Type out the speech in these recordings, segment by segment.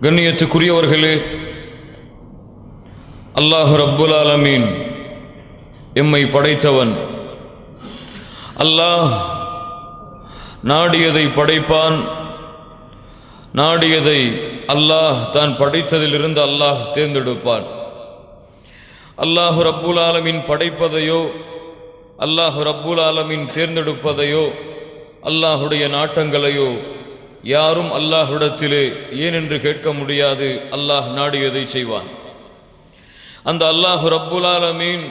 கண்ணியத்துக்குரியவர்களே, அல்லாஹ் ரப்புல் ஆலமீன் எம்மை படைத்தவன். அல்லாஹ் நாடியதை படைப்பான். நாடியதை அல்லாஹ் தான் படைத்ததிலிருந்து அல்லாஹ் தேர்ந்தெடுப்பான். அல்லாஹ் ரப்புல் ஆலமீன் படைப்பதையோ அல்லாஹ் ரப்புல் ஆலமீன் தேர்ந்தெடுப்பதையோ அல்லாஹுடைய நாட்டங்களையோ யாரும் அல்லாஹ்விடத்திலே ஏனென்று கேட்க முடியாது. அல்லாஹ் நாடியதை செய்வான். அந்த அல்லாஹ் ரப்புல் ஆலமீன்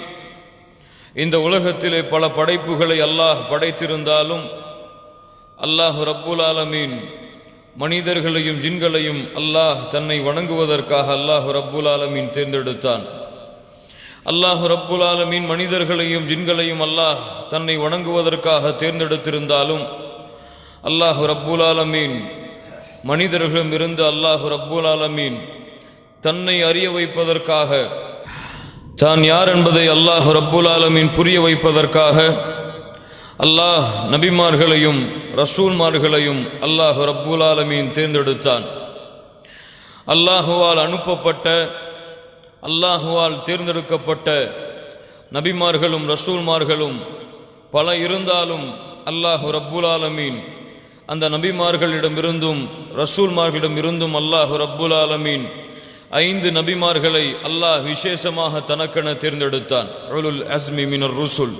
இந்த உலகத்திலே பல படைப்புகளை அல்லாஹ் படைத்திருந்தாலும் அல்லாஹ் ரப்புல் ஆலமீன் மனிதர்களையும் ஜின்களையும் அல்லாஹ் தன்னை வணங்குவதற்காக அல்லாஹ் ரப்புல் ஆலமீன் தேர்ந்தெடுத்தான். அல்லாஹ் ரப்புல் ஆலமீன் மனிதர்களையும் ஜின்களையும் அல்லாஹ் தன்னை வணங்குவதற்காக தேர்ந்தெடுத்திருந்தாலும் அல்லாஹ் ரப்புல் ஆலமீன் மனிதர்களிடமிருந்து அல்லாஹ் ரப்புல் ஆலமீன் தன்னை அறிய வைப்பதற்காக, தான் யார் என்பதை அல்லாஹ் ரப்புல் ஆலமீன் புரிய வைப்பதற்காக அல்லாஹ் நபிமார்களையும் ரசூல்மார்களையும் அல்லாஹ் ரப்புல் ஆலமீன் தேர்ந்தெடுத்தான். அல்லாஹுவால் அனுப்பப்பட்ட, அல்லாஹுவால் தேர்ந்தெடுக்கப்பட்ட நபிமார்களும் ரசூல்மார்களும் பல இருந்தாலும் அல்லாஹ் ரப்புல் ஆலமீன் அந்த நபிமார்களிடமிருந்தும் ரசூல்மார்களிடமிருந்தும் அல்லாஹ் ரப்புல் ஆலமீன் 5 நபிமார்களை அல்லாஹ் விசேஷமாக தனக்கென தேர்ந்தெடுத்தான். உலுல் அஸ்மி மினர் ருசுல்,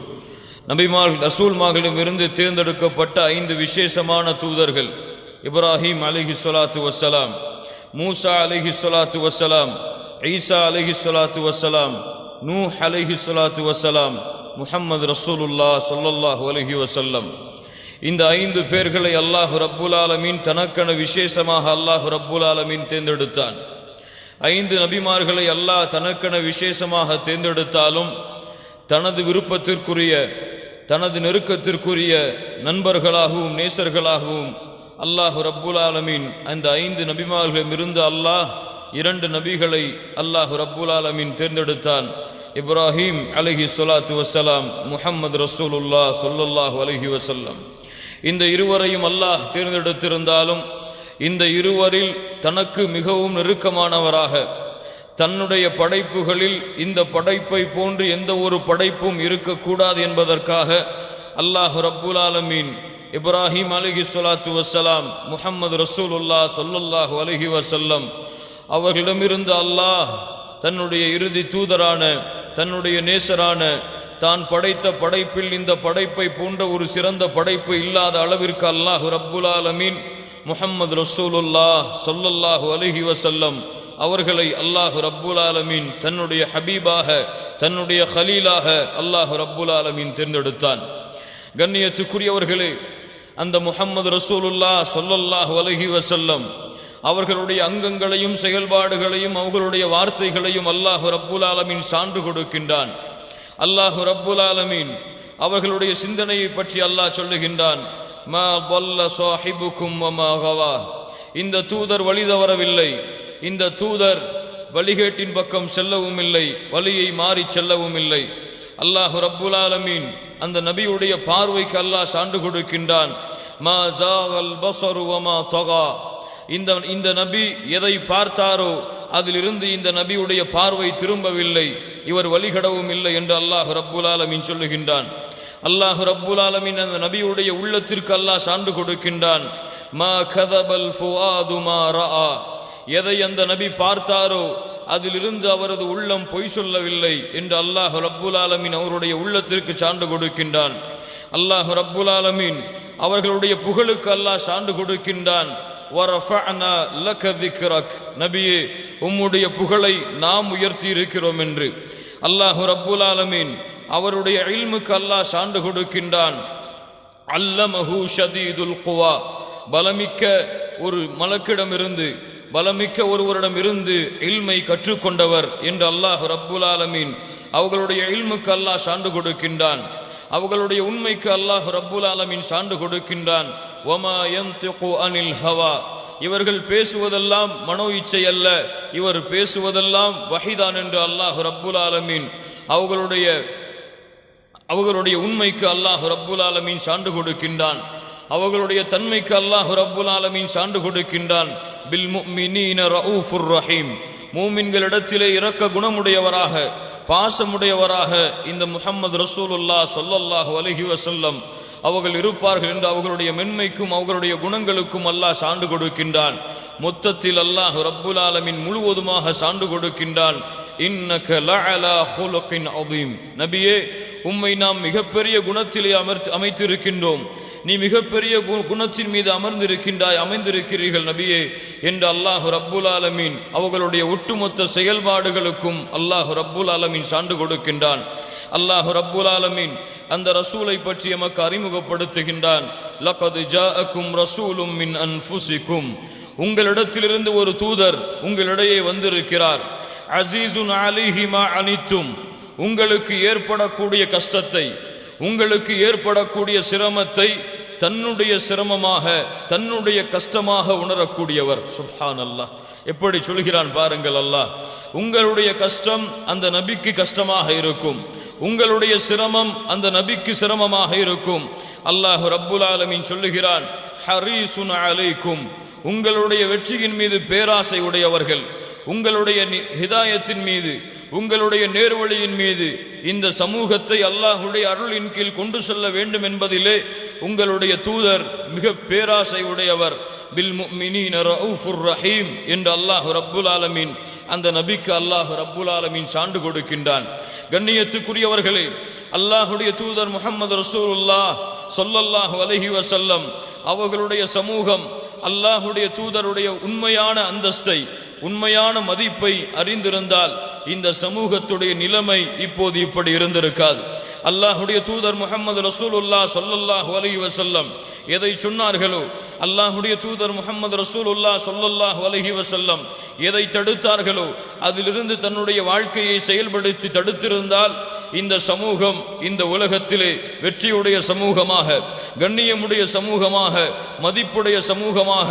நபிமார்கள் ரசூல்மார்களிடமிருந்து தேர்ந்தெடுக்கப்பட்ட 5 விசேஷமான தூதர்கள்: இப்ராஹிம் அலைஹிஸ்ஸலாத்து வஸ்ஸலாம், மூசா அலைஹிஸ்ஸலாத்து வஸ்ஸலாம், ஈசா அலைஹிஸ்ஸலாத்து வஸ்ஸலாம், நூஹ் அலைஹிஸ்ஸலாத்து வஸ்ஸலாம், முஹம்மது ரசூலுல்லாஹ் ஸல்லல்லாஹு அலைஹி வஸல்லம். இந்த 5 பேர்களை அல்லாஹ் ரப்புல் ஆலமீன் தனக்கென விசேஷமாக அல்லாஹ் ரப்புல் ஆலமீன் தேர்ந்தெடுத்தான். 5 நபிமார்களை அல்லாஹ் தனக்கென விசேஷமாக தேர்ந்தெடுத்தாலும் தனது விருப்பத்திற்குரிய, தனது நெருக்கத்திற்குரிய நண்பர்களாகவும் நேசர்களாகவும் அல்லாஹ் ரப்புல் ஆலமீன் அந்த 5 நபிமார்களிடமிருந்து அல்லாஹ் 2 நபிகளை அல்லாஹ் ரப்புல் ஆலமீன் தேர்ந்தெடுத்தான். இப்ராஹிம் அலைஹிஸ்ஸலாத்து வஸ்ஸலாம், முஹம்மது ரசூலுல்லாஹ் ஸல்லல்லாஹு அலைஹி வஸல்லம். இந்த இருவரையும் அல்லாஹ் தேர்ந்தெடுத்திருந்தாலும் இந்த இருவரில் தனக்கு மிகவும் நெருக்கமானவராக, தன்னுடைய படைப்புகளில் இந்த படைப்பை போன்று எந்த ஒரு படைப்பும் இருக்கக்கூடாது என்பதற்காக அல்லாஹ் ரப்புல் ஆலமீன் இப்ராஹிம் அலைஹிஸ்ஸலாத்து வஸ்ஸலாம், முஹம்மது ரசூலுல்லாஹ் ஸல்லல்லாஹு அலைஹி வஸல்லம் அவர்களிடமிருந்து அல்லாஹ் தன்னுடைய இறுதி தூதரான, தன்னுடைய நேசரான, தான் படைத்த படைப்பில் இந்த படைப்பை போன்ற ஒரு சிறந்த படைப்பு இல்லாத அளவிற்கு அல்லாஹ் ரப்புல் ஆலமீன் முஹம்மது ரசூலுல்லாஹ் ஸல்லல்லாஹு அலைஹி வஸல்லம் அவர்களை அல்லாஹ் ரப்புல் ஆலமீன் தன்னுடைய ஹபீபாக, தன்னுடைய ஹலீலாக அல்லாஹ் ரப்புல் ஆலமீன் தேர்ந்தெடுத்தான். கண்ணியத்துக்குரியவர்களே, அந்த முஹம்மது ரசூலுல்லாஹ் ஸல்லல்லாஹு அலைஹி வஸல்லம் அவர்களுடைய அங்கங்களையும் செயல்பாடுகளையும் அவர்களுடைய வார்த்தைகளையும் அல்லாஹ் ரப்புல் ஆலமீன் சான்று கொடுக்கின்றான். அல்லாஹ் ரப்புல் ஆலமீன் அவர்களுடைய சிந்தனையை பற்றி அல்லாஹ் சொல்லுகின்றான். மா ضل صاحبكم وما غوى, இந்த தூதர் வழி தவறவில்லை, இந்த தூதர் வழிகேட்டின் பக்கம் செல்லவும் இல்லை, வழியை மாறி செல்லவும் இல்லை. அல்லாஹ் ரப்புல் ஆலமீன் அந்த நபியுடைய பார்வைக்கு அல்லாஹ் சான்று கொடுக்கின்றான். மா ஜாகல் பஸரு வமா தகா, இந்த நபி எதை பார்த்தாரோ அதிலிருந்து இந்த நபியுடைய பார்வை திரும்பவில்லை, இவர் வழிகடவும் இல்லை என்று அல்லாஹ் ரப்புல் ஆலமீன் சொல்லுகின்றான். அல்லாஹ் ரப்புல் ஆலமீன் அந்த நபியுடைய உள்ளத்திற்கு அல்லாஹ் சான்று கொடுக்கின்றான். மா கதபல் ஃபுஆது மா ரஆ, எதை அந்த நபி பார்த்தாரோ அதிலிருந்து அவரது உள்ளம் பொய் சொல்லவில்லை என்று அல்லாஹ் ரப்புல் ஆலமீன் அவருடைய உள்ளத்திற்கு சான்று கொடுக்கின்றான். அல்லாஹ் ரப்புல் ஆலமீன் அவர்களுடைய புகழுக்கு அல்லாஹ் சான்று கொடுக்கின்றான். வரஃபஅனா லக திக்ரக், நபியே உம்முடைய புகழை நாம் உயர்த்தி இருக்கிறோம் என்று அல்லாஹ் ரப்புல் ஆலமீன் அவருடைய இல்முக்கு அல்லாஹ் சான்று கொடுக்கின்றான். அல்லமஹு ஷதீதுல் குவா, பலமிக்க ஒரு மலக்கிடமிருந்து, பலமிக்க ஒருவரிடமிருந்து இல்மை கற்றுக்கொண்டவர் என்று அல்லாஹ் ரப்புல் ஆலமீன் அவர்களுடைய இல்முக்கு அல்லாஹ் சான்று கொடுக்கின்றான். அவர்களுடைய உண்மைக்கு அல்லாஹ் ரப்புல் ஆலமீன் சான்று கொடுக்கின்றான். வமா யன்திகு அனில் ஹவா, இவர்கள் பேசுவதெல்லாம் மனோ இச்சை அல்ல, இவர் பேசுவதெல்லாம் வஹீதான் என்று அல்லாஹ் ரப்புல் ஆலமீன் அவர்களுடைய உண்மைக்கு அல்லாஹ் ரப்புல் ஆலமீன் சான்று கொடுக்கின்றான். அவர்களுடைய தன்மைக்கு அல்லாஹ் ரப்புல் ஆலமீன் சான்று கொடுக்கின்றான். பில் முஃமினீன ரഊஃபுர் ரஹீம், மூமின்களிடத்திலே இரக்க குணமுடையவராக பாசமுடையவராக இந்த முஹம்மது ரசூலுல்லாஹ் ஸல்லல்லாஹு அலைஹி வஸல்லம் அவர்கள் இருப்பார்கள் என்று அவர்களுடைய மென்மைக்கும் அவர்களுடைய குணங்களுக்கும் அல்லாஹ் சான்று கொடுக்கின்றான். மொத்தத்தில் அல்லாஹ் ரப்புல் ஆலமீன் முழுவதுமாக சான்று கொடுக்கின்றான். இன்னக லஅலா ஹுலுகின் அதீம், நபியே உம்மை நாம் மிகப்பெரிய குணத்திலே அமைத்திருக்கின்றோம், நீ மிகப்பெரிய குணத்தின் மீது அமைந்திருக்கிறீர்கள் நபியே என்று அல்லாஹ் ரப்புல் ஆலமீன் அவர்களுடைய ஒட்டுமொத்த செயல்பாடுகளுக்கும் அல்லாஹ் ரப்புல் ஆலமீன் சான்று கொடுக்கின்றான். அல்லாஹ் ரப்புல் ஆலமீன் அந்த ரசூலை பற்றி எமக்கு அறிமுகப்படுத்துகின்றான். லகத் ஜாஅக்கும் ரசூலும் மின் அன்ஃபுசிக்கும், உங்களிடத்திலிருந்து ஒரு தூதர் உங்களிடையே வந்திருக்கிறார். அஸீஸுன் அலைஹி மா அனித்தும், உங்களுக்கு ஏற்படக்கூடிய கஷ்டத்தை உங்களுக்கு ஏற்படக்கூடிய சிரமத்தை தன்னுடைய சிரமமாக தன்னுடைய கஷ்டமாக உணரக்கூடியவர். சுப்ஹானல்லாஹ், எப்படி சொல்கிறான் பாருங்கள் அல்லாஹ். உங்களுடைய கஷ்டம் அந்த நபிக்கு கஷ்டமாக இருக்கும், உங்களுடைய சிரமம் அந்த நபிக்கு சிரமமாக இருக்கும். அல்லாஹ் ரப்புல் ஆலமீன் சொல்லுகிறான், ஹரீசுன் அலைக்கும், உங்களுடைய வெற்றியின் மீது பேராசை உடையவர்கள், உங்களுடைய ஹிதாயத்தின் மீது உங்களுடைய நேர்வழியின் மீது இந்த சமூகத்தை அல்லாஹுடைய அருளின் கீழ் கொண்டு செல்ல வேண்டும் என்பதிலே உங்களுடைய தூதர் மிக பேராசை உடையவர். பில் முஃமினீன ரഊஃபுர் ரஹீம் என்று அல்லாஹ் ரப்புல் ஆலமீன் அந்த நபிக்கு அல்லாஹ் ரப்புல் ஆலமீன் சான்று கொடுக்கின்றான். கண்ணியத்துக்குரியவர்களே, அல்லாஹுடைய தூதர் முஹம்மது ரசூலுல்லாஹ் ஸல்லல்லாஹு அலைஹி வஸல்லம் அவர்களுடைய சமூகம் அல்லாஹுடைய தூதருடைய உண்மையான அந்தஸ்தை உண்மையான மதிப்பை அறிந்திருந்தால் இந்த சமூகத்துடைய நிலைமை இப்போது இப்படி இருந்திருக்காது. அல்லாஹுடைய தூதர் முஹம்மது ரசூலுல்லாஹ் ஸல்லல்லாஹு அலைஹி வஸல்லம் எதை சொன்னார்களோ, அல்லாஹுடைய தூதர் முஹம்மது ரசூலுல்லாஹ் ஸல்லல்லாஹு அலைஹி வஸல்லம் எதை தடுத்தார்களோ அதிலிருந்து தன்னுடைய வாழ்க்கையை செயல்படுத்தி தடுத்திருந்தால் இந்த சமூகம் இந்த உலகத்திலே வெற்றியுடைய சமூகமாக, கண்ணியமுடைய சமூகமாக, மதிப்புடைய சமூகமாக,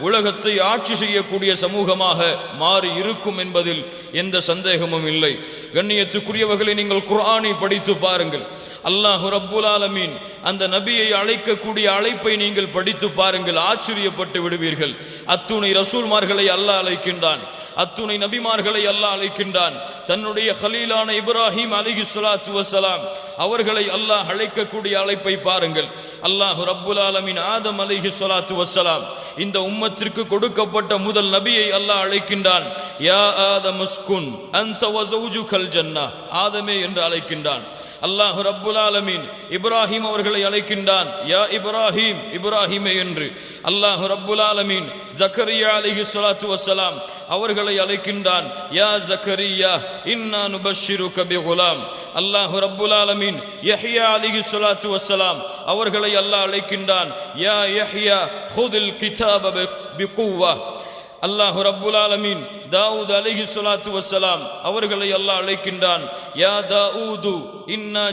உலகத்தை ஆட்சி செய்யக்கூடிய சமூகமாக மாறி இருக்கும் என்பதில் எந்த சந்தேகமும் இல்லை. கண்ணியத்துக்குரியவர்களை, நீங்கள் குர்ஆனை படித்து பாருங்கள். அல்லாஹ் ரப்புல் ஆலமீன் அந்த நபியை அழைக்கக்கூடிய அழைப்பை நீங்கள் படித்து பாருங்கள், ஆச்சரியப்பட்டு விடுவீர்கள். அத்துணை ரசூல்மார்களை அல்லாஹ் அழைக்கின்றான், அத்துணை நபிமார்களை அல்லாஹ் அழைக்கின்றான். தன்னுடைய கலீலான இப்ராஹிம் அலைஹிஸ்ஸலாத்து வஸ்ஸலாம் அவர்களை அல்லாஹ் அழைக்கக்கூடிய அழைப்பை பாருங்கள். அல்லாஹ் ரப்புல் ஆலமீன் ஆதம் அலைஹிஸ்ஸலாத்து வஸ்ஸலாம் இந்த உம்மத்திற்கு கொடுக்கப்பட்ட முதல் நபியை அல்லாஹ் அழைக்கின்றான். யா ஆதம் உஸ்குன் அன்த வ ஸௌஜுகல் ஜன்னah, ஆதமே என்று அழைக்கின்றான். அல்லாஹ் ரப்புல் ஆலமீன் இப்ராஹிம் அவர்களை அழைக்கின்றான், யா இப்ராஹிம், இப்ராஹிமே என்று. அல்லாஹ் ரப்புல் ஆலமீன் ஜக்கரியா அலைஹிஸ்ஸலாத்து வஸ்ஸலாம் அவர்களை அழைக்கின்றான், யா ஜக்கரியா இன்னா நுபஷ்ஷிருக பிகுலாம். அல்லாஹ் ரப்புல் ஆலமீன் யஹ்யா அலைஹிஸ்ஸலாத்து வஸ்ஸலாம் அவர்களை அல்லாஹ் அழைக்கின்றான், யா யஹ்யா ஹுதில் கிதாப பிகுவா. அல்லாஹ் ரப்புல் ஆலமீன் தாவூத் அலைஹிஸ்ஸலாத்து வஸ்ஸலாம் அவர்களை அல்லாஹ் அழைக்கின்றான், யா தாவூது இன்னா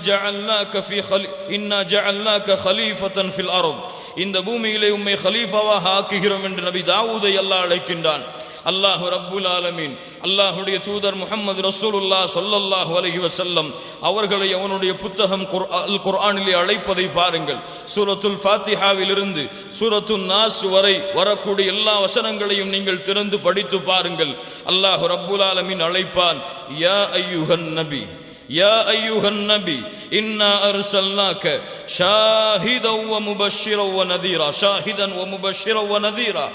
ஜஅல்னாக கலீஃபத்தன் ஃபில் அர்த், இந்த பூமியிலே உம்மை கலீஃபாவாக ஆக்குகிறோம் என்று நபி தாவூதை அல்லாஹ் அழைக்கின்றான். அல்லாஹ் ரப்புல் ஆலமீன் அல்லாஹுடைய தூதர் முஹம்மது ரசூலுல்லாஹ் ஸல்லல்லாஹு அலைஹி வஸல்லம் அவர்களை அவனுடைய புத்தகம் குர்ஆனிலே அழைப்பதை பாருங்கள். சூரத்துல் ஃபாத்திஹாவிலிருந்து சூரத்துன் நாஸ் வரை வரக்கூடிய எல்லா வசனங்களையும் நீங்கள் திறந்து படித்து பாருங்கள். அல்லாஹ் ரப்புல் ஆலமீன் அழைப்பான், யா அய்யுஹன் நபி, யா அய்யுஹன் நபி இன்னா அர்சல்னாக ஷாஹிதன் வ முபஷ்ஷிரன் வ நதீரா, ஷாஹிதன் வ முபஷ்ஷிரன் வ நதீரா.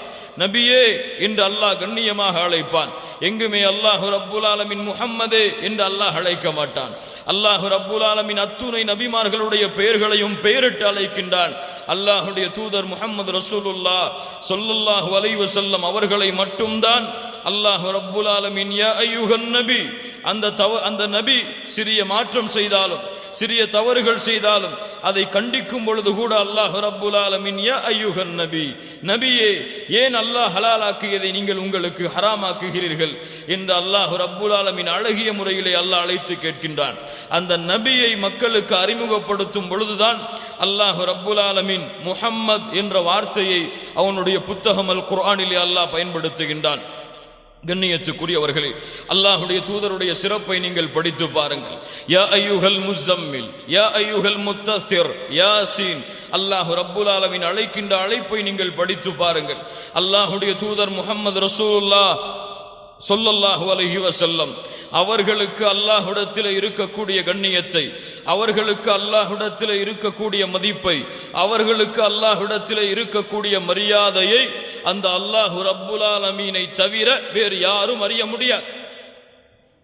நபியே என்று அல்லாஹ் கண்ணியமாக அழைப்பான். எங்குமே அல்லாஹ் ரப்புல் ஆலமீன் முஹம்மதே என்று அல்லாஹ் அழைக்க மாட்டான். அல்லாஹ் ரப்புல் ஆலமீன் அத்துணை நபிமார்களுடைய பெயர்களையும் பெயரிட்டு அழைக்கின்றான். அல்லாஹுடைய தூதர் முஹம்மது ரசூலுல்லாஹ் ஸல்லல்லாஹு அலைஹி வஸல்லம் அவர்களை மட்டும்தான் அல்லாஹ் ரப்புல் ஆலமீன் யா அய்யுஹன் நபி, அந்த நபி சிறிய மாற்றம் செய்தாலும் சிறிய தவறுகள் செய்தாலும் அதை கண்டிக்கும் பொழுது கூட அல்லாஹ் ரப்புல் ஆலமீன் யா அய்யுஹன் நபி, நபியே ஏன் அல்லாஹ் ஹலாலாக்கியதை நீங்கள் உங்களுக்கு ஹராமாக்குகிறீர்கள் என்று அல்லாஹ் ரப்புல் ஆலமீன் அழகிய முறையிலே அல்லாஹ் அழைத்து கேட்கின்றான். அந்த நபியை மக்களுக்கு அறிமுகப்படுத்தும் பொழுதுதான் அல்லாஹ் ரப்புல் ஆலமீன் முஹம்மத் என்ற வார்த்தையை அவனுடைய புத்தகம் அல் குர்ஆனிலே அல்லாஹ் பயன்படுத்துகின்றான். கண்ணியத்துக்குரியவர்களே, அல்லாஹ்வுடைய தூதருடைய சிறப்பை நீங்கள் படித்து பாருங்கள். யா அய்யுஹல் முஸம்மில், யா அய்யுஹல் முத்தஸிர், யாசீன். அல்லாஹ் ரப்புல் ஆலமீன் அழைக்கின்ற அழைப்பை நீங்கள் படித்து பாருங்கள். அல்லாஹ்வுடைய தூதர் முஹம்மது ரசூலுல்லாஹ் ஸல்லல்லாஹு அலைஹி வஸல்லம் அவர்களுக்கு அல்லாஹ்விடத்தில் இருக்கக்கூடிய கண்ணியத்தை, அவர்களுக்கு அல்லாஹ்விடத்தில் இருக்கக்கூடிய மதிப்பை, அவர்களுக்கு அல்லாஹ்விடத்தில் இருக்கக்கூடிய மரியாதையை அந்த அல்லாஹ் ரப்புல் ஆலமீனை தவிர வேறு யாரும் அறிய முடியாது.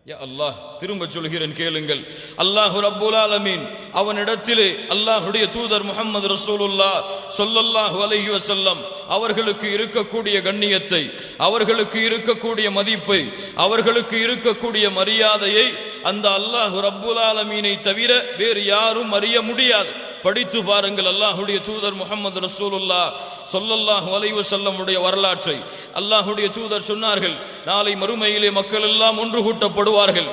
யா அல்லாஹ், திரும்ப சொல்கிறேன் கேளுங்கள். அல்லாஹ் ரப்புல் ஆலமீன் அவனிடத்திலே அல்லாஹ்வுடைய தூதர் முஹம்மது ரசூலுல்லாஹ் ஸல்லல்லாஹு அலைஹி வஸல்லம் அவர்களுக்கு இருக்கக்கூடிய கண்ணியத்தை, அவர்களுக்கு இருக்கக்கூடிய மதிப்பை, அவர்களுக்கு இருக்கக்கூடிய மரியாதையை அந்த அல்லாஹ் ரப்புல் ஆலமீனை தவிர வேறு யாரும் அறிய முடியாது. படித்து பாருங்கள் அல்லாஹ்வுடைய தூதர் முஹம்மது ரசூலுல்லாஹ் ஸல்லல்லாஹு அலைஹி வஸல்லம் உடைய வரலாற்றை. அல்லாஹ்வுடைய தூதர் சொன்னார்கள், நாளை மறுமையிலே மக்கள் எல்லாம் ஒன்று கூட்டப்படுவார்கள்.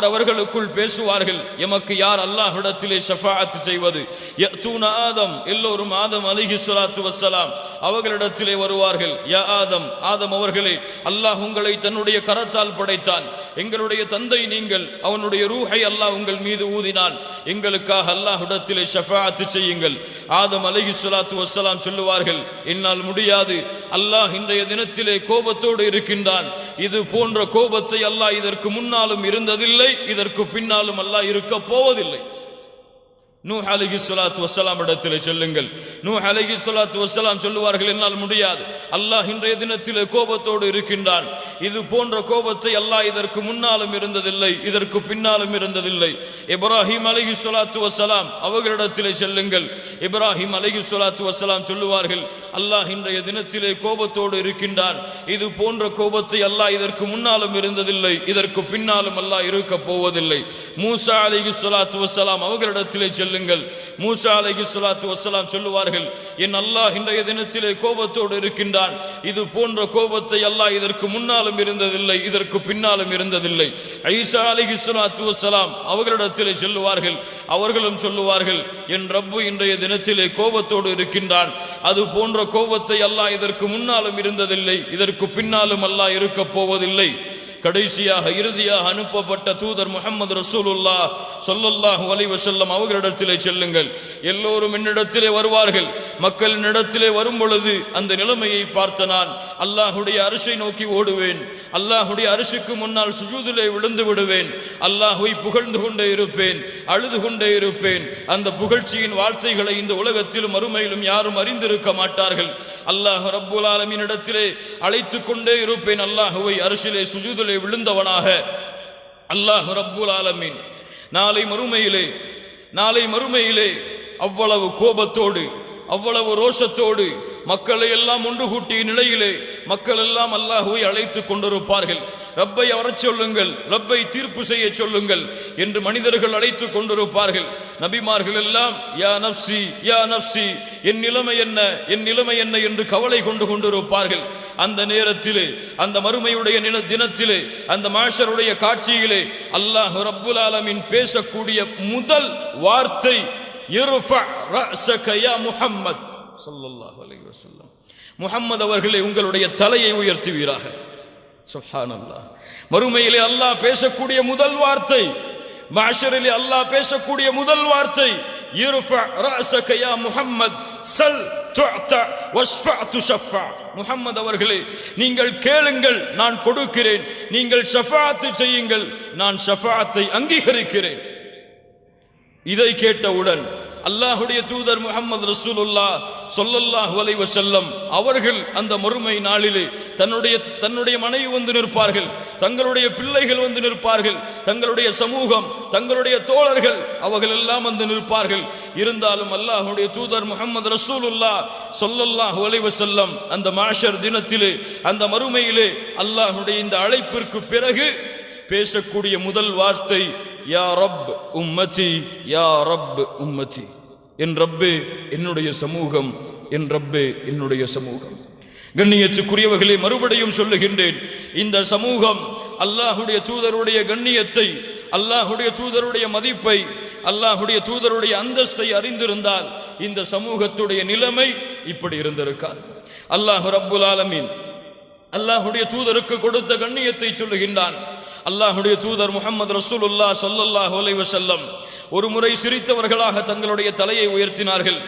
அவர்களுக்குள் பேசுவார்கள், எமக்கு யார் அல்லாஹ்விடத்திலே ஷஃபாஅத் செய்வது? யஅதூன ஆதம், எல்லோரும் ஆதம் அலைஹிஸ்ஸலாத்து வஸ்ஸலாம் அவர்களிடத்திலே வருவார்கள். யா ஆதம், ஆதம் அவர்களே, அல்லாஹ் உங்களை தன்னுடைய கரத்தால் படைத்தான். எங்களுடைய தந்தை நீங்கள், அவனுடைய ரூஹை அல்லாஹ் உங்கள் மீது ஊதினான். எங்களுக்காக அல்லாஹ்விடத்திலே ஷஃபாஅத் செய்யுங்கள். ஆதம் அலைஹிஸ்ஸலாத்து வஸ்ஸலாம் சொல்லுவார்கள், என்னால் முடியாது. அல்லாஹ் இன்றைய தினத்திலே கோபத்தோடு இருக்கின்றான். இது போன்ற கோபத்தை அல்லாஹ் இதற்கு முன்னாலும் இருந்ததில்லை, இதற்கு பின்னாலும் அல்லாஹ் இருக்க போவதில்லை. நூஹ் அலைஹிஸ்ஸலாத்து வஸ்ஸலாம் இடத்திலே செல்லுங்கள். நூஹ் அலைஹிஸ்ஸலாத்து வஸ்ஸலாம் சொல்லுவார்கள், என்னால் முடியாது. அல்லாஹ் இன்றைய தினத்திலே கோபத்தோடு இருக்கின்றான். இது போன்ற கோபத்தை அல்லாஹ் இதற்கு முன்னாலும் இருந்ததில்லை, இதற்கு பின்னாலும் இருந்ததில்லை. இப்ராஹிம் அலைஹிஸ்ஸலாத்து வஸ்ஸலாம் அவர்களிடத்திலே செல்லுங்கள். இப்ராஹிம் அலைஹிஸ்ஸலாத்து வஸ்ஸலாம் சொல்லுவார்கள், அல்லாஹ் இன்றைய தினத்திலே கோபத்தோடு இருக்கின்றான். இது போன்ற கோபத்தை அல்லாஹ் இதற்கு முன்னாலும் இருந்ததில்லை, இதற்கு பின்னாலும் அல்லாஹ் இருக்க போவதில்லை. மூசா அலைஹிஸ்ஸலாத்து வஸ்ஸலாம் அவர்களிடத்திலே செல்லுங்கள். மூசா அலைஹிஸ்ஸலாத்து வஸ்ஸலாம் சொல்லுவார்கள், என் அல்லாஹ் இன்றைய தினத்திலே கோபத்தோடு இருக்கின்றான். இது போன்ற கோபத்தை அல்லாஹ் இதற்கு முன்னாலும் இருந்ததில்லை, இதற்கு பின்னாலும் இருந்ததில்லை. ஈசா அலைஹிஸ்ஸலாத்து வஸ்ஸலாம் அவர்களிடத்திலே சொல்லுவார்கள், அவர்களும் சொல்லுவார்கள், என் ரப்பு இன்றைய தினத்திலே கோபத்தோடு இருக்கின்றான். அது போன்ற கோபத்தை அல்லாஹ் இதற்கு முன்னாலும் இருந்ததில்லை, இதற்கு பின்னாலும் அல்லாஹ் இருக்க போவதில்லை. கடைசியாக இறுதியாக அனுப்பப்பட்ட தூதர் முஹம்மது ரசூலுல்லாஹ் ஸல்லல்லாஹு அலைஹி வஸல்லம் அவர்களிடத்திலே செல்லுங்கள். எல்லோரும் என்னிடத்திலே வருவார்கள். மக்களினிடத்திலே வரும் பொழுது அந்த நிலைமையை பார்த்த நான் அல்லாஹ்வுடைய அரிஷை நோக்கி ஓடுவேன். அல்லாஹ்வுடைய அரிஷுக்கு முன்னால் சுஜூதிலே விழுந்து விடுவேன். அல்லாஹ்வை புகழ்ந்து கொண்டே இருப்பேன், அழுது கொண்டே இருப்பேன். அந்த புகழ்ச்சியின் வார்த்தைகளை இந்த உலகத்திலும் மறுமையிலும் யாரும் அறிந்திருக்க மாட்டார்கள். அல்லாஹ் ரப்புல் ஆலமீன் இடத்திலே அழைத்து கொண்டே இருப்பேன். அல்லாஹ்வை அரிஷிலே சுஜூதிலே விழுந்தவனாக. அல்லாஹ் ரப்புல் ஆலமீன் நாளை மறுமையிலே அவ்வளவு கோபத்தோடு, அவ்வளவு ரோஷத்தோடு மக்களை எல்லாம் ஒன்று கூட்டிய நிலையிலே மக்கள் எல்லாம் அல்லாஹ்வை அழைத்து கொண்டிருப்பார்கள். ரப்பை வரச் சொல்லுங்கள், ரப்பை தீர்ப்பு செய்ய சொல்லுங்கள் என்று மனிதர்கள் அழைத்து கொண்டிருப்பார்கள். நபிமார்கள் எல்லாம் யா நப்சி யா நப்சி, என் நிலைமை என்ன, என் நிலைமை என்ன என்று கவலை கொண்டிருப்பார்கள். அந்த நேரத்திலே, அந்த மறுமையுடைய தினத்திலே, அந்த மாஷருடைய காட்சியிலே அல்லாஹ் ரப்புல் ஆலமீன் பேசக்கூடிய முதல் வார்த்தை, இர்ஃபா ரஅஸக யா முஹம்மத் ஸல்லல்லாஹு அலைஹி வஸல்லம், முஹம்மது அவர்களே உங்களுடைய தலையை உயர்த்துவீராக. சுப்ஹானல்லாஹ். மறுமையிலே அல்லாஹ் பேசக்கூடிய முதல் வார்த்தை, மாஷரிலே அல்லாஹ் பேசக்கூடிய முதல் வார்த்தை, இர்ஃபா ரஅஸக யா முஹம்மத் ஸல் துஅதா வஷ்ஃபா துஷஃபா. முஹம்மது அவர்களே நீங்கள் கேளுங்கள், நான் கொடுக்கிறேன். நீங்கள் ஷஃபாஅத் செய்யுங்கள், நான் ஷஃபாஅத்தை அங்கீகரிக்கிறேன். இதை கேட்டவுடன் அல்லாஹ்வுடைய தூதர் முஹம்மது ரசூலுல்லாஹ் ஸல்லல்லாஹு அலைஹி வஸல்லம் அவர்கள் அந்த மறுமை நாளிலே தன்னுடைய மனைவி வந்து நிற்பார்கள், தங்களுடைய பிள்ளைகள் வந்து நிற்பார்கள், தங்களுடைய சமூகம், தங்களுடைய தோழர்கள் அவர்கள் எல்லாம் வந்து நிற்பார்கள். இருந்தாலும் அல்லாஹ்வுடைய தூதர் முஹம்மது ரசூலுல்லாஹ் ஸல்லல்லாஹு அலைஹி வஸல்லம் அந்த மாஷர் தினத்திலே, அந்த மறுமையிலே அல்லாஹ்வுடைய இந்த அழைப்பிற்கு பிறகு பேசக்கூடிய முதல் வார்த்தை, யா ரப் உம்மதி, யா ரப் உம்மதி. என் ரப்பே என்னுடைய சமூகம், என் ரப்பே என்னுடைய சமூகம். கண்ணியத்துக்குரியவர்களே, மறுபடியும் சொல்லுகின்றேன், இந்த சமூகம் அல்லாஹ்வுடைய தூதருடைய கண்ணியத்தை, அல்லாஹ்வுடைய தூதருடைய மதிப்பை, அல்லாஹ்வுடைய தூதருடைய அந்தஸ்தை அறிந்திருந்தால் இந்த சமூகத்துடைய நிலைமை இப்படி இருந்திருக்காது. அல்லாஹ் ரப்புல் ஆலமீன் அல்லாஹ்வுடைய தூதருக்கு கொடுத்த கண்ணியத்தை சொல்லுகின்றான். அல்லாஹ்வுடைய தூதர் முஹம்மது ரசூலுல்லாஹ் ஸல்லல்லாஹு அலைஹி வஸல்லம் ஒரு முறை சிரித்தவர்களாக தங்களுடைய தலையை உயர்த்தினார்கள்.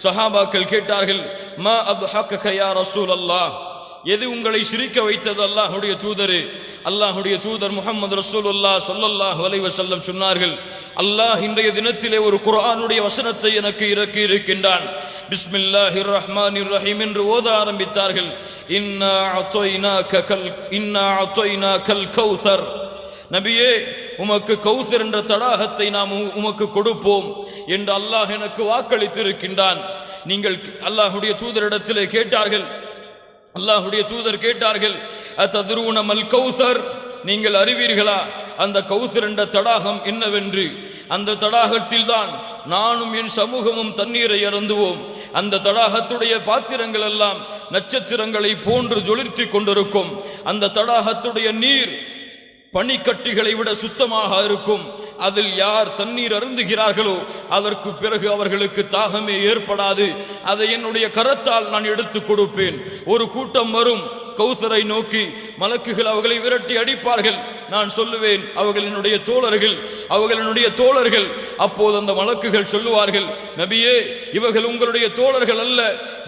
சஹாபாக்கள் கேட்டார்கள், மா அத்ஹகக யா ரசூலல்லாஹ், எது உங்களை சிரிக்க வைத்தது அல்லாஹ்வுடைய தூதரே? அல்லாஹ்வுடைய தூதர் முஹம்மது ரசூலுல்லாஹ் ஸல்லல்லாஹு அலைஹி வஸல்லம் சொன்னார்கள், அல்லாஹ் இன்றைய தினத்திலே ஒரு குர்ஆனுடைய வசனத்தை எனக்கு இறக்கி இருக்கின்றான். பிஸ்மில்லாஹிர் ரஹ்மானிர் ரஹீம் என்று ஓத ஆரம்பித்தார்கள். இன்னா அத்வைனாகல் கௌசர், நபியே உமக்கு கௌசர் என்ற தடாகத்தை நாம் உமக்கு கொடுப்போம் என்று அல்லாஹ் எனக்கு வாக்களித்திருக்கின்றான். நீங்கள் அல்லாஹ்வுடைய தூதரிடத்திலே கேட்டார்கள். அல்லாஹ்வுடைய தூதர் கேட்டார்கள், அத்தத்ரூன மல் கௌசர், நீங்கள் அறிவீர்களா அந்த கௌசர் என்ற தடாகம் என்னவென்று? அந்த தடாகத்தில் தான் நானும் என் சமூகமும் தண்ணீரை அருந்துவோம். அந்த தடாகத்துடைய பாத்திரங்கள் எல்லாம் நட்சத்திரங்களை போன்று ஜொலிர்த்தி கொண்டிருக்கும். அந்த தடாகத்துடைய நீர் பனிக்கட்டிகளை விட சுத்தமாக இருக்கும். அதில் யார் தண்ணீர் அருந்துகிறார்களோ அதற்கு பிறகு அவர்களுக்கு தாகமே ஏற்படாது. அதை என்னுடைய கரத்தால் நான் எடுத்து கொடுப்பேன். ஒரு கூட்டம் வரும் கௌசரை நோக்கி, மலக்குகள் அவர்களை விரட்டி அடிப்பார்கள். நான் சொல்லுவேன், அவர்கள் என்னுடைய தோழர்கள். அப்போது அந்த மலக்குகள் சொல்லுவார்கள், நபியே இவர்கள் உங்களுடைய தோழர்கள் அல்ல,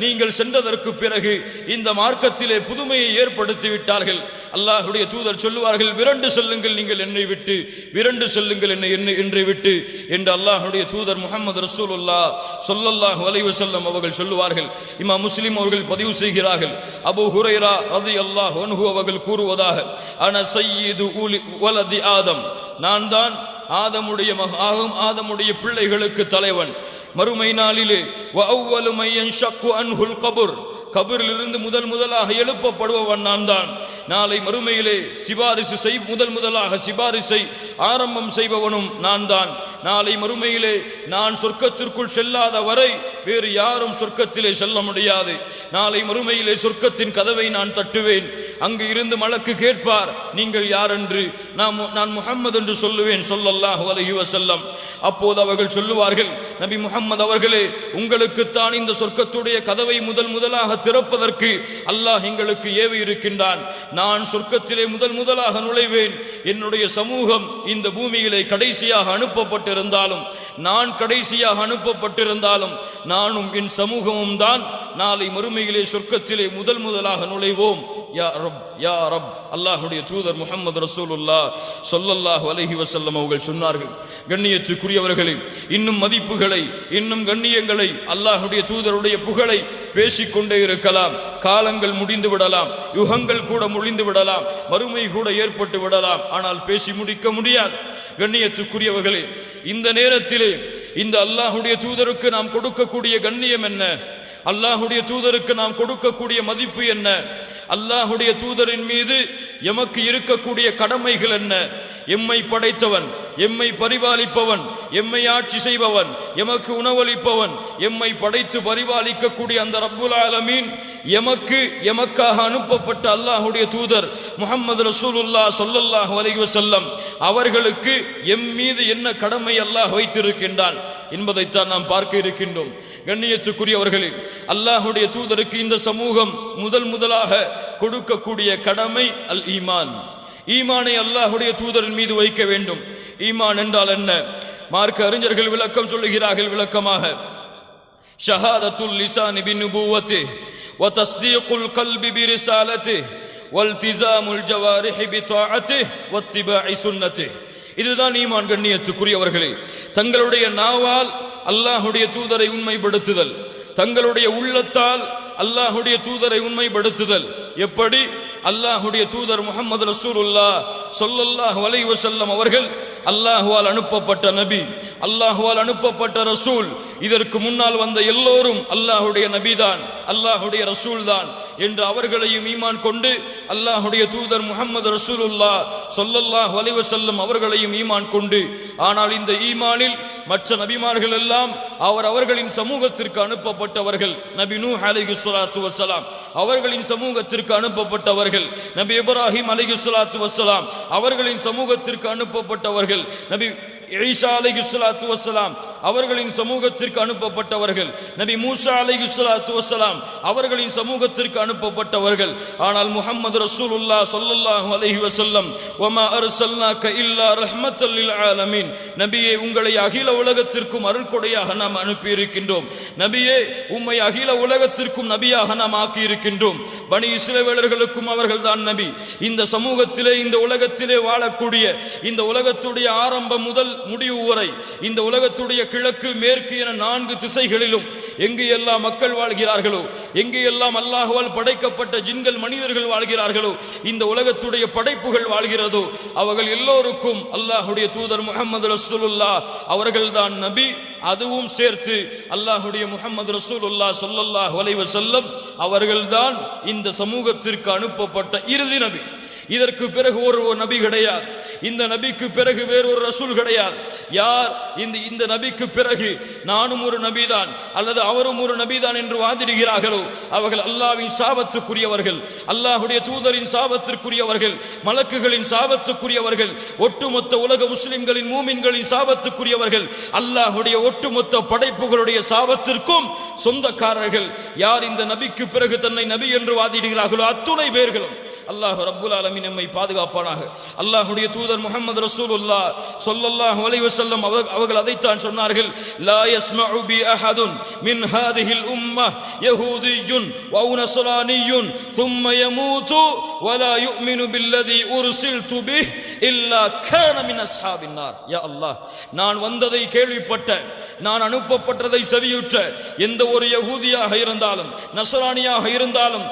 நீங்கள் சென்றதற்கு பிறகு இந்த மார்க்கத்திலே புதுமையை ஏற்படுத்தி விட்டார்கள். அல்லாஹ்வுடைய தூதர் சொல்லுவார்கள், விரண்டு செல்லுங்கள் நீங்கள் என்னை விட்டு, விரண்டு செல்லுங்கள் என்னை விட்டு என்று அல்லாஹ்வுடைய தூதர் முஹம்மது ரசூலுல்லாஹ் ஸல்லல்லாஹு அலைஹி வஸல்லம் அவர்கள் சொல்லுவார்கள். இமாம் முஸ்லிம் அவர்கள் பதிவு செய்கிறார்கள், அபூ ஹுரைரா ரலியல்லாஹு அன்ஹு அவர்கள் கூறுவதாக, அன சய்யிது வலதி ஆதம், நான் தான் ஆதமுடைய பிள்ளைகளுக்கு தலைவன். மறுமை நாளிலே வ அவ்வலு மை யன்ஷக்கு அன்ஹுல் கபர், கபரிலிருந்து முதலாக எழுப்பப்படுபவன் நான் தான். நாளை மறுமையிலே முதலாக சிபாரிசை ஆரம்பம் செய்பவனும் நான் தான். நாளை மறுமையிலே நான் சொர்க்கத்திற்குள் செல்லாத வரை வேறு யாரும் சொர்க்கத்திலே செல்ல முடியாது. நாளை மறுமையிலே சொர்க்கத்தின் கதவை நான் தட்டுவேன். அங்கு இருந்து மலக்கு கேட்பார், நீங்கள் யார் என்று? நான் முஹம்மது என்று சொல்லுவேன் ஸல்லல்லாஹு அலைஹி வஸல்லம். அப்போது அவர்கள் சொல்லுவார்கள், நபி முஹம்மது அவர்களே, உங்களுக்குத்தான் இந்த சொர்க்கத்துடைய கதவை முதலாக திறப்பதற்கு அல்லாஹ் எங்களுக்கு ஏவி இருக்கின்றான். நான் சொர்க்கத்திலே முதலாக நுழைவேன். என்னுடைய சமூகம் இந்த பூமியிலே கடைசியாக அனுப்பப்பட்டிருந்தாலும், நான் கடைசியாக அனுப்பப்பட்டிருந்தாலும், நானும் என் சமூகமும் தான் நாளை மறுமையிலே சொர்க்கத்திலே முதலாக நுழைவோம். யா ரப் யா ரப். அல்லாஹ்வுடைய தூதர் முஹம்மது ரசூலுல்லாஹ் ஸல்லல்லாஹு அலைஹி வஸல்லம் அவர்கள் சொன்னார்கள், கண்ணியத்துக்குரியவர்களே, இன்னும் மதிப்புகளை, இன்னும் கண்ணியங்களை, அல்லாஹ்வுடைய தூதருடைய புகழை பேசிக்கொண்டே இருக்கலாம். காலங்கள் முடிந்து விடலாம், யுகங்கள் கூட முடிந்து விடலாம், மறுமை கூட ஏற்பட்டு விடலாம். ஆனால் பேசி முடிக்க முடியாது. கண்ணியத்துக்குரியவர்களே, இந்த நேரத்திலே இந்த அல்லாஹ்வுடைய தூதருக்கு நாம் கொடுக்கக்கூடிய கண்ணியம் என்ன? அல்லாஹ்வுடைய தூதருக்கு நாம் கொடுக்கக்கூடிய மதிப்பு என்ன? அல்லாஹ்வுடைய தூதரின் மீது எமக்கு இருக்கக்கூடிய கடமைகள் என்ன? எம்மை படைத்தவன், எம்மை பரிபாலிப்பவன், எம்மை ஆட்சி செய்பவன், எமக்கு உணவளிப்பவன், எம்மை படைத்து பரிபாலிக்கக்கூடிய அந்த ரப்புல் ஆலமீன் எமக்காக அனுப்பப்பட்ட அல்லாஹ்வுடைய தூதர் முஹம்மது ரசூலுல்லாஹ் ஸல்லல்லாஹு அலைஹி வஸல்லம் அவர்களுக்கு எம் மீது என்ன கடமை அல்லாஹ் வைத்திருக்கின்றான் என்பதைத்தான் நாம் பார்க்க இருக்கின்றோம். கண்ணியத்துக்குரியவர்களே, அல்லாஹ்வுடைய தூதருக்கு இந்த சமூகம் முதலாக கொடுக்கக்கூடிய கடமை அல் ஈமான். ஈமானை அல்லாஹ்வுடைய தூதரின் மீது வைக்க வேண்டும். ஈமான் என்றால் என்ன? மார்க்க அறிஞர்கள் விளக்கம் சொல்லுகிறார்கள். விளக்கமாக, ஷஹாதத்துல் லிசானி பினுபுவத்தி வ தஸ்தீகுல் கல்பி பிரிசாலத்தி வல்திஸாமுல் ஜவாரிஹி பிதாஅத்தி வத்திபாஇ சுன்னத்தி. இதுதான் ஈமான். கண்ணியத்துக்குரியவர்களே, தங்களுடைய நாவால் அல்லாஹ்வுடைய தூதரை உண்மைப்படுத்துதல், தங்களுடைய உள்ளத்தால் அல்லாஹ்வுடைய தூதரை உண்மைப்படுத்துதல். எப்படி? அல்லாஹ்வுடைய தூதர் முஹம்மது ரசூலுல்லாஹ் ஸல்லல்லாஹு அலைஹி வஸல்லம் அவர்கள் அல்லாஹ்வால் அனுப்பப்பட்ட நபி, அல்லாஹ்வால் அனுப்பப்பட்ட ரசூல். இதற்கு முன்னால் வந்த எல்லோரும் அல்லாஹ்வுடைய நபிதான், அல்லாஹ்வுடைய ரசூல் தான் என்று அவர்களையும் ஈமான் கொண்டு, அல்லாஹ்வுடைய தூதர் முஹம்மது ரசூலுல்லாஹ் ஸல்லல்லாஹு அலைஹி வஸல்லம் அவர்களையும் ஈமான் கொண்டு, ஆனால் இந்த ஈமானில் மற்ற நபிமார்கள் எல்லாம் அவர்களின் சமூகத்திற்கு அனுப்பப்பட்டவர்கள். நபி நூஹ் அலைஹிஸ்ஸலாத்து வஸ்ஸலாம் அவர்களின் சமூகத்திற்கு அனுப்பப்பட்டவர்கள். நபி இப்ராஹிம் அலைஹிஸ்ஸலாத்து வஸ்ஸலாம் அவர்களின் சமூகத்திற்கு அனுப்பப்பட்டவர்கள். நபி ஈசா அலைஹிஸ்ஸலாத்து வஸ்ஸலாம் அவர்களின் சமூகத்திற்கு அனுப்பப்பட்டவர்கள், நபி மூசா அலைஹிஸ்ஸலாத்து வஸ்ஸலாம் அவர்களின் சமூகத்திற்கு அனுப்பப்பட்டவர்கள். ஆனால் முஹம்மது ரசூலுல்லாஹ் ஸல்லல்லாஹு அலைஹி வஸல்லம் வமா அர்ஸல்னாக இல்லா ரஹ்மத்தல் லில் ஆலமீன், நபியே உங்களை அகில உலகத்திற்கும் அருள்கொடையாக நாம் அனுப்பி இருக்கின்றோம். நபியே உம்மை அகில உலகத்திற்கும் நபியாக நாம் ஆக்கி இருக்கின்றோம். பனி இஸ்ரவேலர்களுக்கும் அவர்கள் தான் நபி. இந்த சமூகத்திலே, இந்த உலகத்திலே வாழக்கூடிய, இந்த உலகத்துடைய ஆரம்பம் முதல் முடிவு வரை, இந்த உலகத்துடைய கிழக்கு மேற்கு என 4 திசைகளிலும் எங்கு எல்லாம் மக்கள் வாழ்கிறார்களோ, எங்கு எல்லாம் அல்லாஹ்வால் படைக்கப்பட்ட ஜின்கள் மனிதர்கள் வாழ்கிறார்களோ, இந்த உலகத்துடைய படைப்புகள் வாழ்கிறதோ, அவர்கள் எல்லோருக்கும் அல்லாஹ்வுடைய தூதர் முஹம்மது ரசூலுல்லாஹ் அவர்கள்தான் நபி. அதுவும் சேர்த்து அல்லாஹ்வுடைய முஹம்மது ரசூலுல்லாஹ் ஸல்லல்லாஹு அலைஹி வஸல்லம் அவர்கள்தான் இந்த சமூகத்திற்கு அனுப்பப்பட்ட இறுதி நபி. இதற்கு பிறகு ஒரு நபி கிடையாது. இந்த நபிக்கு பிறகு வேறொரு ரசூல் கிடையாது. யார் இந்த நபிக்கு பிறகு நானும் ஒரு நபிதான் அல்லது அவரும் ஒரு நபிதான் என்று வாதிடுகிறார்களோ அவர்கள் அல்லாஹ்வின் சாபத்துக்குரியவர்கள், அல்லாஹ்வுடைய தூதரின் சாபத்திற்குரியவர்கள், மலக்குகளின் சாபத்துக்குரியவர்கள், ஒட்டுமொத்த உலக முஸ்லிம்களின் மூமின்களின் சாபத்துக்குரியவர்கள், அல்லாஹ்வுடைய ஒட்டுமொத்த படைப்புகளுடைய சாபத்திற்கும் சொந்தக்காரர்கள். யார் இந்த நபிக்கு பிறகு தன்னை நபி என்று வாதிடுகிறார்களோ அத்துணை பேர்களும் அல்லாஹ் ரப்புல் ஆலமீன் நம்மை பாதுகாப்பானாக. அல்லாஹ்வுடைய தூதர் முஹம்மது ரசூலுல்லாஹ் ஸல்லல்லாஹு அலைஹி வஸல்லம் அவர்கள் அதைத்தான் சொன்னார்கள், லா யஸ்மஉ பி அஹதுன் மின் ஹாதிஹில் உம்மஹ் யஹூதியுன் வ நஸ்ரானியுன் ثم يموت ولا يؤمن بالذي ارسلت به الا كان من اصحاب النار. யா அல்லாஹ், நான் வந்ததை கேள்விப்பட்ட, நான் அனுப்பப்பட்டதை செவியுற்ற எந்த ஒரு யகூதியாக இருந்தாலும் நஸ்ரானியாக இருந்தாலும்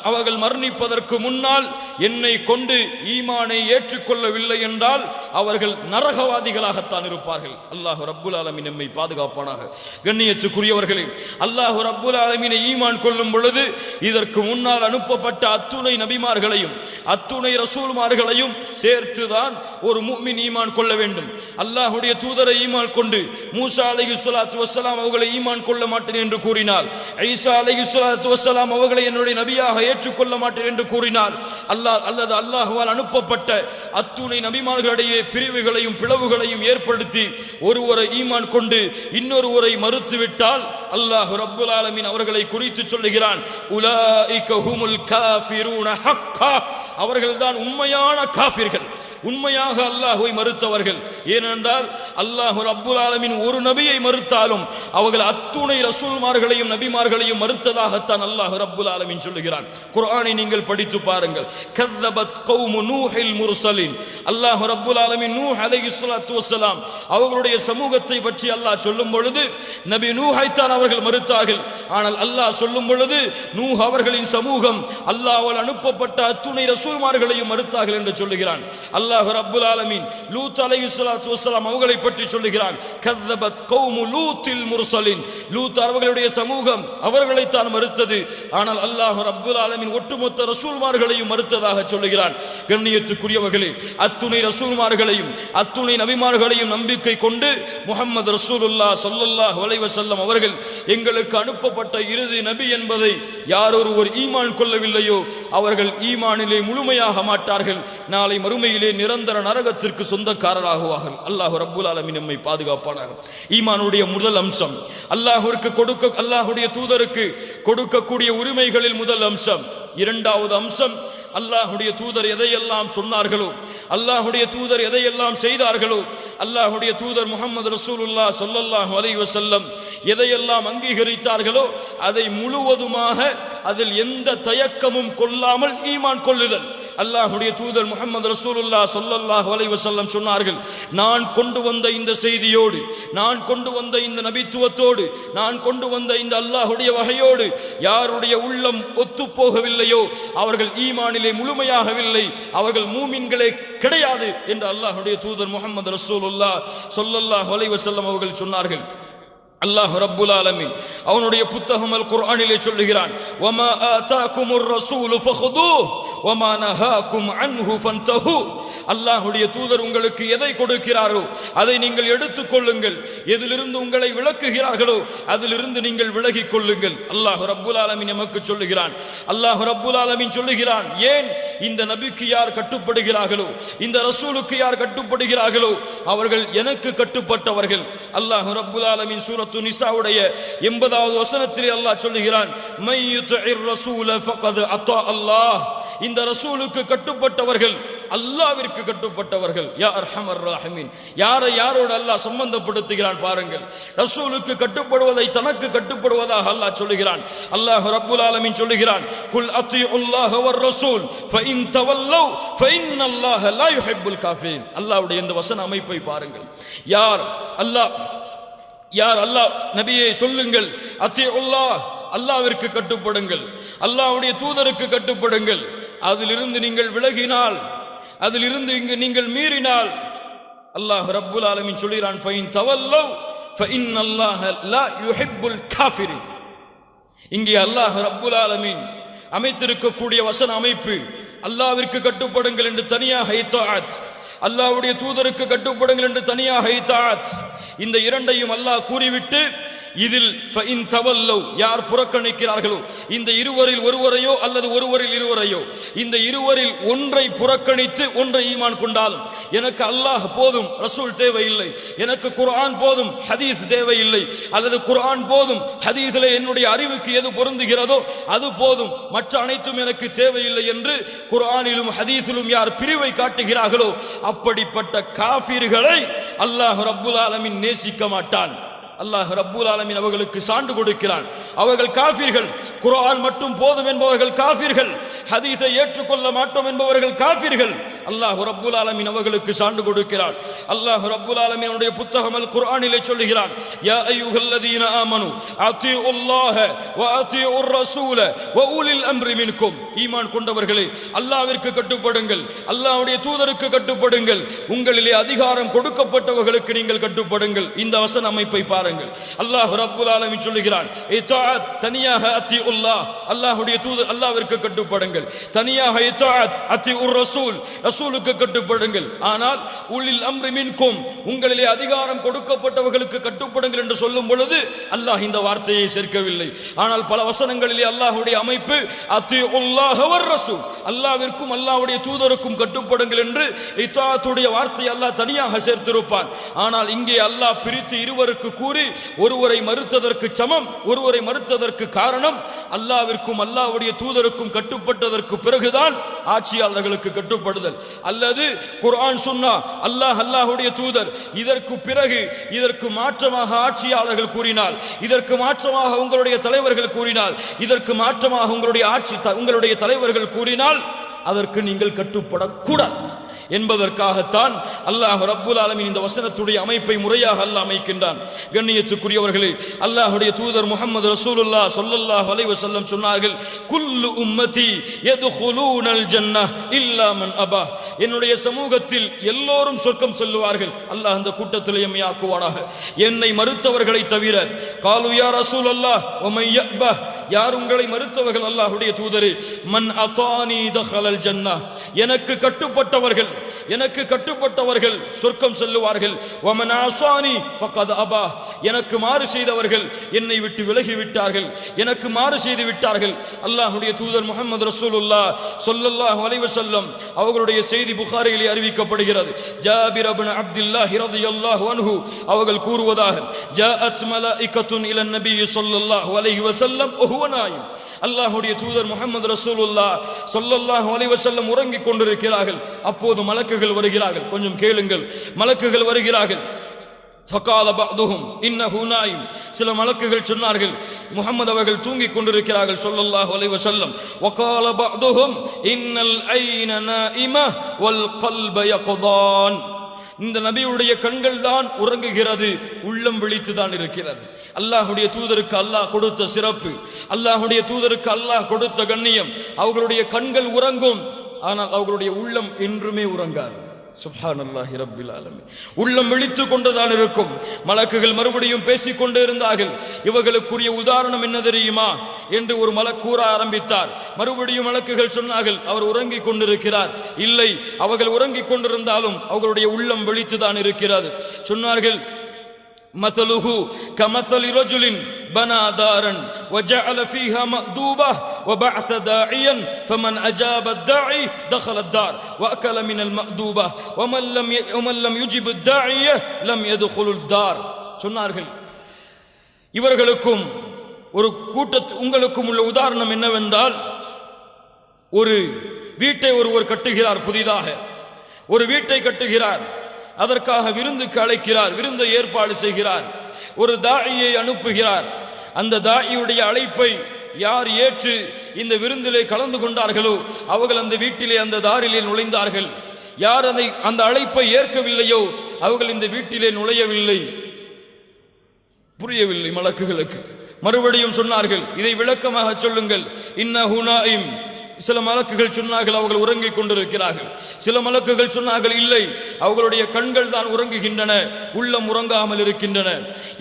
அவர்கள் மரணிப்பதற்கு முன்னால் என்னை கொண்டு ஈமானை ஏற்றுக்கொள்ளவில்லை என்றால் அவர்கள் நரகவாதிகளாகத்தான் இருப்பார்கள். அல்லாஹ் ரப்புல் ஆலமீன் நம்மை பாதுகாப்பானாக. கண்ணியத்துக்குரியவர்களே, அல்லாஹ் ரப்புல் ஆலமீனை ஈமான் கொள்ளும் பொழுது இதற்கு முன்னால் அனுப்பப்பட்ட அத்துணை நபிமார்களையும் அத்துணை ரசூல்மார்களையும் சேர்த்துதான் ஒரு முஃமின் ஈமான் கொள்ள வேண்டும். அல்லாஹ்வுடைய தூதரை ஈமான் கொண்டு மூசா அலைஹிஸ்ஸலாத்து வஸ்ஸலாம் அவர்களை ஈமான் கொள்ள மாட்டேன் என்று கூறினார், ஈசா அலைஹிஸ்ஸலாத்து வஸ்ஸலாம் அவர்களை என்னுடைய நபியாக ஏற்றுக்கொள்ள மாட்டேன் என்று கூறினார், அல்லது அல்லாஹ்வால் அனுப்பப்பட்ட அத்துணை நபிமார்களிடையே பிரிவுகளையும் பிளவுகளையும் ஏற்படுத்தி ஒருவரை ஈமான் கொண்டு இன்னொருவரை மறுத்துவிட்டால் அல்லாஹ் ரப்புல் ஆலமீன் அவர்களை குறித்து சொல்லுகிறான், உலாயிக ஹுமுல் காஃபிரூன ஹக்கா, அவர்கள்தான் உண்மையான காஃபிர்கள், உண்மையாக அல்லாஹ்வை மறுத்தவர்கள். ஏனென்றால் அல்லாஹ் ரப்புல் ஆலமீன் ஒரு நபியை மறுத்தாலும் அவர்கள் அத்துணை ரசூல்மார்களையும் நபிமார்களையும் மறுத்ததாகத்தான் அல்லாஹ் ரப்புல் ஆலமீன் சொல்லுகிறான். குர்ஆனை நீங்கள் படித்து பாருங்கள். கذبت قوم نوح المرسلين, அல்லாஹ் ரப்புல் ஆலமீன் நூஹ் அலைஹிஸ்ஸலாத்து வஸ்ஸலாம் அவர்களுடைய சமூகத்தை பற்றி அல்லாஹ் சொல்லும் பொழுது நபி நூஹைத்தான் அவர்கள் மறுத்தார்கள். ஆனால் அல்லாஹ் சொல்லும் பொழுது நூஹ் அவர்களின் சமூகம் அல்லாஹ்வால் அனுப்பப்பட்ட அத்துணை ரசூல்மார்களையும் மறுத்தார்கள் என்று சொல்லுகிறான். அல்லாஹ் ரப்புல் ஆலமீன் லூத் அலைஹிஸ்ஸலாத்து வஸ்ஸலாம் அவர்களை பற்றி சொல்லுகிறான், கذبت قوم لوط المرسلين, லூத் அவர்களுடைய சமூகம் அவர்களை தான் மறுத்தது. ஆனால் அல்லாஹ் ரப்புல் ஆலமீன் ஒட்டுமொத்த ரசூல்மார்களையும் மறுத்ததாக சொல்லுகிறான். கண்ணியத்துக்குரியவர்களே, அத்துணை ரசூல்மார்களையும் அத்துணை நபிமார்களையும் நம்பிக்கை கொண்டு முஹம்மது ரசூலுல்லாஹ் ஸல்லல்லாஹு அலைஹி வஸல்லம் அவர்கள் எங்களுக்கு அனுப்பப்பட்ட இறுதி நபி என்பதை யார் ஒருவர் ஈமான் கொள்ளவில்லையோ அவர்கள் ஈமானிலே முழுமையாக மாட்டார்கள். நாளை மறுமையிலே நிரந்தர நரகத்திற்கு சொந்தக்காரராகுவார்கள். அல்லாஹ் ரப்புல் ஆலமீன் நம்மை பாதுகாப்பானாக. ஈமானுடைய முதல் அம்சம் அல்லாஹ்வுடைய தூதருக்கு கொடுக்கக்கூடிய உரிமைகளில் முதல் அம்சம். இரண்டாவது அம்சம், அல்லாஹ்வுடைய தூதர் எதையெல்லாம் சொன்னார்களோ, அல்லாஹ்வுடைய தூதர் எதையெல்லாம் செய்தார்களோ, அல்லாஹ்வுடைய தூதர் முஹம்மது ரசூலுல்லாஹ் ஸல்லல்லாஹு அலைஹி வஸல்லம் எதையெல்லாம் அங்கீகரித்தார்களோ அதை முழுவதுமாக அதில் எந்த தயக்கமும் கொள்ளாமல் ஈமான் கொள்ளுதல். அல்லாஹ்வுடைய தூதர் முஹம்மது ரசூலுல்லாஹ் ஸல்லல்லாஹு அலைஹி வஸல்லம் சொன்னார்கள், நான் கொண்டு வந்த இந்த செய்தியோடு, நான் கொண்டு வந்த இந்த நபித்துவத்தோடு, நான் கொண்டு வந்த இந்த அல்லாஹ்வுடைய வகையோடு யாருடைய உள்ளம் ஒத்துப்போகவில்லையோ அவர்கள் ஈமானிலே முழுமையாகவில்லை, அவர்கள் மூமின்களே கிடையாது என்று அல்லாஹ்வுடைய தூதர் முஹம்மது ரசூலுல்லாஹ் ஸல்லல்லாஹு அலைஹி வஸல்லம் அவர்கள் சொன்னார்கள். அல்லாஹ் ரப்புல் ஆலமீன் அவனுடைய புத்தகம் அல் குர்ஆனிலே சொல்லுகிறான், வமா ஆதாகுமுர் ரசூலு ஃபஹுதூஹு வமா நஹாகும் அன்ஹு ஃபன்தஹு, அல்லாஹ்வுடைய தூதர் உங்களுக்கு எதை கொடுக்கிறாரோ அதை நீங்கள் எடுத்துக்கொள்ளுங்கள். எதிலிருந்து உங்களை விளக்குகிறார்களோ அதிலிருந்து நீங்கள் விலகிக் கொள்ளுங்கள். அல்லாஹ் ரப்புல் ஆலமீன் நமக்கு சொல்லுகிறான். அல்லாஹ் ரப்புல் ஆலமீன் சொல்லுகிறான், ஏன் இந்த நபிக்கு யார் கட்டுப்படுகிறார்களோ, இந்த ரசூலுக்கு யார் கட்டுப்படுகிறார்களோ அவர்கள் எனக்கு கட்டுப்பட்டவர்கள். அல்லாஹ் ரப்புல் ஆலமீன் சூரத்து நிசாவுடைய 80வது வசனத்திலே அல்லாஹ் சொல்லுகிறான், மை யுத்திஇர் ரசூல ஃபகத் அத்தா அல்லாஹ். இந்த ரசூலுக்கு கட்டுப்பட்டவர்கள் அல்லாஹ்விற்கு கட்டுப்பட்டவர்கள். யா அர்ஹமர் ராஹிமீன். யாரை யாரோடு அல்லாஹ் சம்பந்தப்படுத்துகிறான் பாருங்கள். ரசூலுக்கு கட்டுப்படுவதை தனக்கு கட்டுப்படுவதாக அல்லாஹ் சொல்லுகிறான். அல்லாஹ் ரப்புல் ஆலமீன் சொல்லுகிறான், குல் அத்தியுல்லாஹ வர் ரசூல் ஃபஇன் தவல்லவ் ஃபஇன்னல்லாஹ லா யுஹிப்புல் காஃபிரின். அல்லாஹ்வுடைய இந்த வசன அமைப்பை பாருங்கள். யார் அல்லாஹ் நபியே சொல்லுங்கள், அத்தியுல்லாஹ் அல்லாஹ்விற்கு கட்டுப்படுங்கள், அல்லாஹ்வுடைய தூதருக்கு கட்டுப்படுங்கள். அதிலிருந்து நீங்கள் விலகினால், அதிலிருந்து இங்கு நீங்கள் மீறினால் அல்லாஹ் ரப்புல் ஆலமீன் சொல்கிறான், ஃபைன் தவல்லவ் ஃபஇன்னல்லாஹ லா யுஹிப்புல் காஃபிரின். இங்கே அல்லாஹ் ரப்புல் ஆலமீன் அமைத்திருக்கக்கூடிய வசன அமைப்பு, அல்லாஹ்விற்கு கட்டுப்படுங்கள் என்று தனியாக இத்தாஅத், அல்லாஹ்வுடைய தூதருக்கு கட்டுப்படுங்கள் என்று தனியாக இத்தாஅத். இந்த இரண்டையும் அல்லாஹ் கூறிவிட்டு இதில் ஃபஇன் தவல்லவ் யார் புறக்கணிக்கிறார்களோ, இந்த இருவரில் ஒருவரையோ அல்லது ஒருவரில் இருவரையோ, இந்த இருவரில் ஒன்றை புறக்கணித்து ஒன்றை ஈமான் கொண்டாலும் எனக்கு அல்லாஹ் போதும், ரசூல் தேவையில்லை, எனக்கு குர்ஆன் போதும், ஹதீஸ் தேவையில்லை, அல்லது குர்ஆன் போதும், ஹதீஸிலே என்னுடைய அறிவுக்கு எது பொருந்துகிறதோ அது போதும், மற்ற அனைத்தும் எனக்கு தேவையில்லை என்று குர்ஆனிலும் ஹதீஸிலும் யார் பிரிவை காட்டுகிறார்களோ அப்படிப்பட்ட காஃபிர்களை அல்லாஹ் ரப்புல் ஆலமீன் நேசிக்க மாட்டான். அல்லாஹ் ரப்புல் ஆலமீன் அவர்களுக்கு சான்று கொடுக்கிறான். அவர்கள் காஃபிர்கள். குர்ஆன் மட்டும் போதும் என்பவர்கள் காஃபிர்கள். ஹதீஸை ஏற்றுக்கொள்ள மாட்டோம் என்பவர்கள் காஃபிர்கள். அல்லாஹ் ரப்புல் ஆலமீன் அவர்களுக்கு சான்று கொடுக்கிறான். அல்லாஹ் ரப்புல் ஆலமீன் அவருடைய புத்தகம் அல் குர்ஆனிலே சொல்லுகிறான், யா அய்யுஹல்லதீன ஆமனு அத்தீஉல்லாஹ வ அத்தீஉர் ரசூல வ உலில் அம்ரி மின்கும். ஈமான் கொண்டவர்களே, அல்லாஹ்விற்கு கட்டுப்படுங்கள், அல்லாஹ்வுடைய தூதருக்கு கட்டுப்படுங்கள், உங்களிலே அதிகாரம் கொடுக்கப்பட்டவர்களுக்கு நீங்கள் கட்டுப்படுங்கள். இந்த வசன அமைப்பை பாருங்கள். அல்லாஹ் ரப்புல் ஆலமீன் சொல்லுகிறான், இத்தாஅத் தனியாக அத்தீஉல்லாஹ், அல்லாஹ்வுடைய தூதர் அல்லாஹ்விற்கு கட்டுப்படுங்கள், தனியாக இத்தாஅத் அத்தீஉர் ரசூல், ரசூலுக்கு கட்டுப்படுங்கள். ஆனால் உலில் அம்ரி மின்கும், உங்களிலே அதிகாரம் கொடுக்கப்பட்டவர்களுக்கு கட்டுப்படுங்கள் என்று சொல்லும் பொழுது அல்லாஹ் இந்த வார்த்தையை சேர்க்கவில்லை. ஆனால் பல வசனங்களிலே அல்லாஹ்வுடைய அமைப்பு அத்தீஉல்லாஹ வர் ரசூல், அல்லாஹ்விற்கும் அல்லாஹ்வுடைய தூதருக்கும் கட்டுப்படுங்கள் என்று இத்தாஅத்துடைய வார்த்தையை அல்லாஹ் தனியாக சேர்த்திருப்பான். ஆனால் இங்கே அல்லாஹ் பிரித்து இருவருக்கு கூறி ஒருவரை மறுத்ததற்கு சமம், ஒருவரை மறுத்ததற்கு காரணம் அல்லாஹ்விற்கும் அல்லாஹ்வுடைய தூதருக்கும் கட்டுப்பட்டதற்கு பிறகுதான் ஆட்சியாளர்களுக்கு கட்டுப்படுதல், அல்லது குர்ஆன் சுன்னா அல்லாஹ் அல்லாஹ்வுடைய தூதர் இதற்கு பிறகு இதற்கு மாற்றமாக ஆட்சியாளர்கள் கூறினால், இதற்கு மாற்றமாக உங்களுடைய தலைவர்கள் கூறினால், இதற்கு மாற்றமாக உங்களுடைய தலைவர்கள் கூறினால் அதற்கு நீங்கள் கட்டுப்படக்கூடாது என்பதற்காகத்தான் அல்லாஹ் ரப்புல் ஆலமீன் இந்த வசனத்துடைய அமைப்பை முறையாக அல்லாஹ் அமைக்கின்றான். கண்ணியத்துக்குரியவர்களே, அல்லாஹ்வுடைய தூதர் முஹம்மது ரசூலுல்லாஹ் ஸல்லல்லாஹு அலைஹி வஸல்லம் சொன்னார்கள், குல்லு உம்மதி யதுகுலூனல் ஜன்னஹ் இல்லா மன் அபா. என்னுடைய சமூகத்தில் எல்லோரும் சொர்க்கம் செல்லுவார்கள், அல்லாஹ் அந்த கூட்டத்தில் எம்மை ஆக்குவானாக, என்னை மறுத்தவர்களை தவிர. காலு யா ரசூலல்லாஹ் வ மை யபா, யார் உங்களை மறுத்தவர்கள் அல்லாஹ்வுடைய தூதரே? மன் அதானி தஹலல் ஜன்னஹ், எனக்கு கட்டுப்பட்டவர்கள், எனக்கு கட்டுப்பட்டவர்கள் சொர்க்கம் செல்லுவார்கள். வமன் ஆசானி ஃபகத் அபா, எனக்கு மாறு செய்தவர்கள் என்னை விட்டு விலகி விட்டார்கள், எனக்கு மாறு செய்து விட்டார்கள். அல்லாஹ்வுடைய தூதர் முஹம்மது ரசூலுல்லாஹ் ஸல்லல்லாஹு அலைஹி வஸல்லம் அவர்களுடைய செய்தி புகாரியிலே அறிவிக்கப்படுகிறது. ஜாபிர் இப்னு அப்துல்லாஹ் ரலியல்லாஹு அன்ஹு அவர்கள் கூறுவதாக, ஜாஅத் மலாயிகத்துன் இலன் நபி ஸல்லல்லாஹு அலைஹி வஸல்லம் வஹுவ நாயிம். அல்லாஹ்வுடைய தூதர் முஹம்மது ரசூலுல்லாஹ் ஸல்லல்லாஹு அலைஹி வஸல்லம் உறங்கிக் கொண்டிருக்கிறார்கள். அப்போது மலக்குகள் வருகிறார்கள். கொஞ்சம் கேளுங்கள், மலக்குகள் வருகிறார்கள். ஃபகால பஅதுஹும் இன்னஹு நாயிம், சில மலக்குகள் சொன்னார்கள் முஹம்மது அவர்கள் தூங்கிக் கொண்டிருக்கிறார்கள் ஸல்லல்லாஹு அலைஹி வஸல்லம். வகால பஅதுஹும் இன்னல் ஐன நாயிமா வல் கல்ப யக்தான், இந்த நபியுடைய கண்கள் தான் உறங்குகிறது, உள்ளம் விழித்து தான் இருக்கிறது. அல்லாஹ்வுடைய தூதருக்கு அல்லாஹ் கொடுத்த சிறப்பு, அல்லாஹ்வுடைய தூதருக்கு அல்லாஹ் கொடுத்த கண்ணியம், அவர்களுடைய கண்கள் உறங்கும், ஆனால் அவர்களுடைய உள்ளம் என்றுமே உறங்காது. சுப்ஹானல்லாஹி ரப்பில் ஆலமீன். உள்ளம் விழித்து கொண்டுதான் இருக்கும். மலக்குகள் மறுபடியும் பேசிக்கொண்டே இருந்தார்கள். இவர்களுக்குரிய உதாரணம் என்ன தெரியுமா என்று ஒரு மலக்கு கூற ஆரம்பித்தார். மறுபடியும் மலக்குகள் சொன்னார்கள், அவர் உறங்கிக் கொண்டிருக்கிறார். இல்லை, அவர்கள் உறங்கிக் கொண்டிருந்தாலும் அவர்களுடைய உள்ளம் விழித்துதான் இருக்கிறது. சொன்னார்கள், مثله كمثل رجل بنى دارا وجعل فيها مأدوبة وبعث داعيا فمن أجاب الداعي دخل الدار وأكل من المأدوبة ومن لم يجب الداعية لم يدخل الدار. சொன்னார்கள், இவர்களுக்கும் ஒரு உங்களுக்கும் உள்ள உதாரணம் என்னவென்றால், ஒரு வீட்டை ஒருவர் கட்டுகிறார். புதிதாக ஒரு வீட்டை கட்டுகிறார். அதற்காக விருந்துக்கு அழைக்கிறார். விருந்தை ஏற்பாடு செய்கிறார். ஒரு தாயியை அனுப்புகிறார். அந்த தாயியுடைய அழைப்பை யார் ஏற்று இந்த விருந்திலே கலந்து கொண்டார்களோ அவர்கள் அந்த வீட்டிலே அந்த தாரிலே நுழைந்தார்கள். யார் அந்த அழைப்பை ஏற்கவில்லையோ அவர்கள் இந்த வீட்டிலே நுழையவில்லை. புரியவில்லை மலக்குகளுக்கு. மறுபடியும் சொன்னார்கள், இதை விளக்கமாக சொல்லுங்கள். இன்னஹு நாயிம். சில மலக்குகள் சொன்னார்கள், அவர்கள் உறங்கிக் கொண்டிருக்கிறார்கள். சில மலக்குகள் சொன்னார்கள், இல்லை, அவர்களுடைய கண்கள் தான் உறங்குகின்றன, உள்ளம் உறங்காமல் இருக்கின்றன.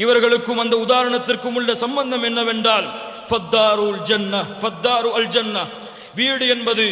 இவர்களுக்கும் அந்த உதாரணத்திற்கும் உள்ள சம்பந்தம் என்னவென்றால், ஃபத்தாருல் ஜன்னா, ஃபத்தாரு அல் ஜன்னா, வீடு என்பது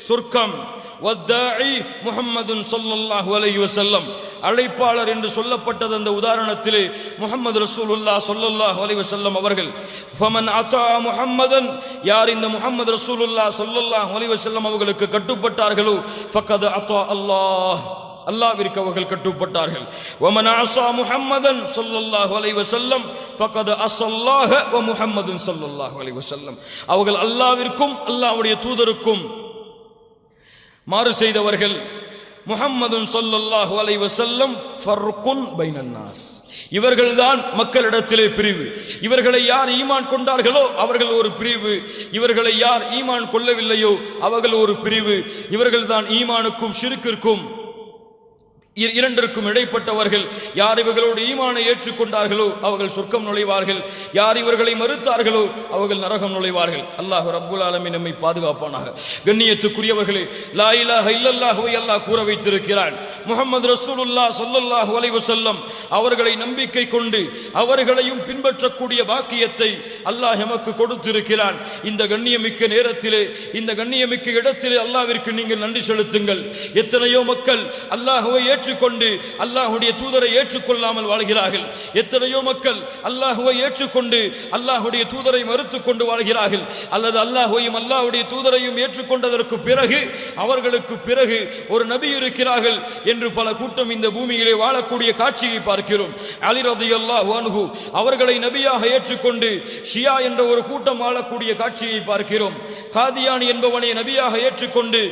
சொர்க்கம். வத்தாஇ முஹம்மதுன் ஸல்லல்லாஹு அலைஹி வஸல்லம், அழைப்பாளர் என்று சொல்லப்பட்டது அந்த உதாரணத்திலே முஹம்மது ரசூலுல்லாஹ் ஸல்லல்லாஹு அலைஹி வஸல்லம் அவர்கள். ஃபமன் அத்தா முஹம்மதன், யார் இந்த முஹம்மது ரசூலுல்லாஹ் ஸல்லல்லாஹு அலைஹி வஸல்லம் அவர்களுக்கு கட்டுப்பட்டார்களோ ஃபக்கத் அத்தா அல்லாஹ், அல்லாஹ்விற்கு அவர்கள் கட்டுப்பட்டார்கள். வமன் அஸா முஹம்மதன் ஸல்லல்லாஹு அலைஹி வஸல்லம் ஃபக்கத் அஸல்லாஹ வ முஹம்மதுன் ஸல்லல்லாஹு அலைஹி வஸல்லம், அவர்கள் அல்லாஹ்விற்கும் அல்லாஹ்வுடைய தூதருக்கும் மாறு செய்தவர்கள். முஹம்மதுன் ஸல்லல்லாஹு அலைஹி வஸல்லம் ஃபர்குன் பைனன் நாஸ், இவர்கள்தான் மக்களிடத்திலே பிரிவு. இவர்களை யார் ஈமான் கொண்டார்களோ அவர்கள் ஒரு பிரிவு, இவர்களை யார் ஈமான் கொள்ளவில்லையோ அவர்கள் ஒரு பிரிவு. இவர்கள்தான் ஈமானுக்கும் ஷிர்கிற்கும் இரண்டிற்கும் இடைப்பட்டவர்கள். யார் இவர்களோடு ஈமானை ஏற்றுக்கொண்டார்களோ அவர்கள் சொர்க்கம் நுழைவார்கள். யார் இவர்களை மறுத்தார்களோ அவர்கள் நரகம் நுழைவார்கள். அல்லாஹ் ரப்புல் ஆலமீன் நம்மை பாதுகாப்பானாக. கண்ணியத்துக்குரியவர்களே, லா இலாஹ இல்லல்லாஹுவை அல்லாஹ் கூற வைத்திருக்கிறான். முஹம்மது ரசூலுல்லாஹ் ஸல்லல்லாஹு அலைஹி வஸல்லம் அவர்களை நம்பிக்கை கொண்டு அவர்களையும் பின்பற்றக்கூடிய பாக்கியத்தை அல்லாஹ் எமக்கு கொடுத்திருக்கிறான். இந்த கண்ணியமிக்க நேரத்திலே, இந்த கண்ணியமிக்க இடத்திலே அல்லாஹ்விற்கு நீங்கள் நன்றி செலுத்துங்கள். எத்தனையோ மக்கள் அல்லாஹ்வை ஏற்றுக்கொண்டு அல்லாஹ்வுடைய தூதரை ஏற்றுக்கொள்ளாமல் வாழ்கிறார்கள். எத்தனையோ மக்கள் அல்லாஹ்வை ஏற்றுக்கொண்டு அல்லாஹ்வுடைய தூதரை மறுத்துக் கொண்டு வாழ்கிறார்கள். அல்லது அல்லாஹ்வையும் அல்லாஹ்வுடைய தூதரையும் ஏற்றுக்கொண்டதற்கு பிறகு அவர்களுக்கு பிறகு ஒரு நபி இருக்கிறார்கள் என்று பல கூட்டம் இந்த பூமியிலே வாழக்கூடிய காட்சியை பார்க்கிறோம். அலி ரலியல்லாஹு அன்ஹு அவர்களை நபியாக ஏற்றுக்கொண்டு ஷியா என்ற ஒரு கூட்டம் வாழக்கூடிய காட்சியை பார்க்கிறோம். காதியானி என்பவனை நபியாக ஏற்றுக்கொண்டு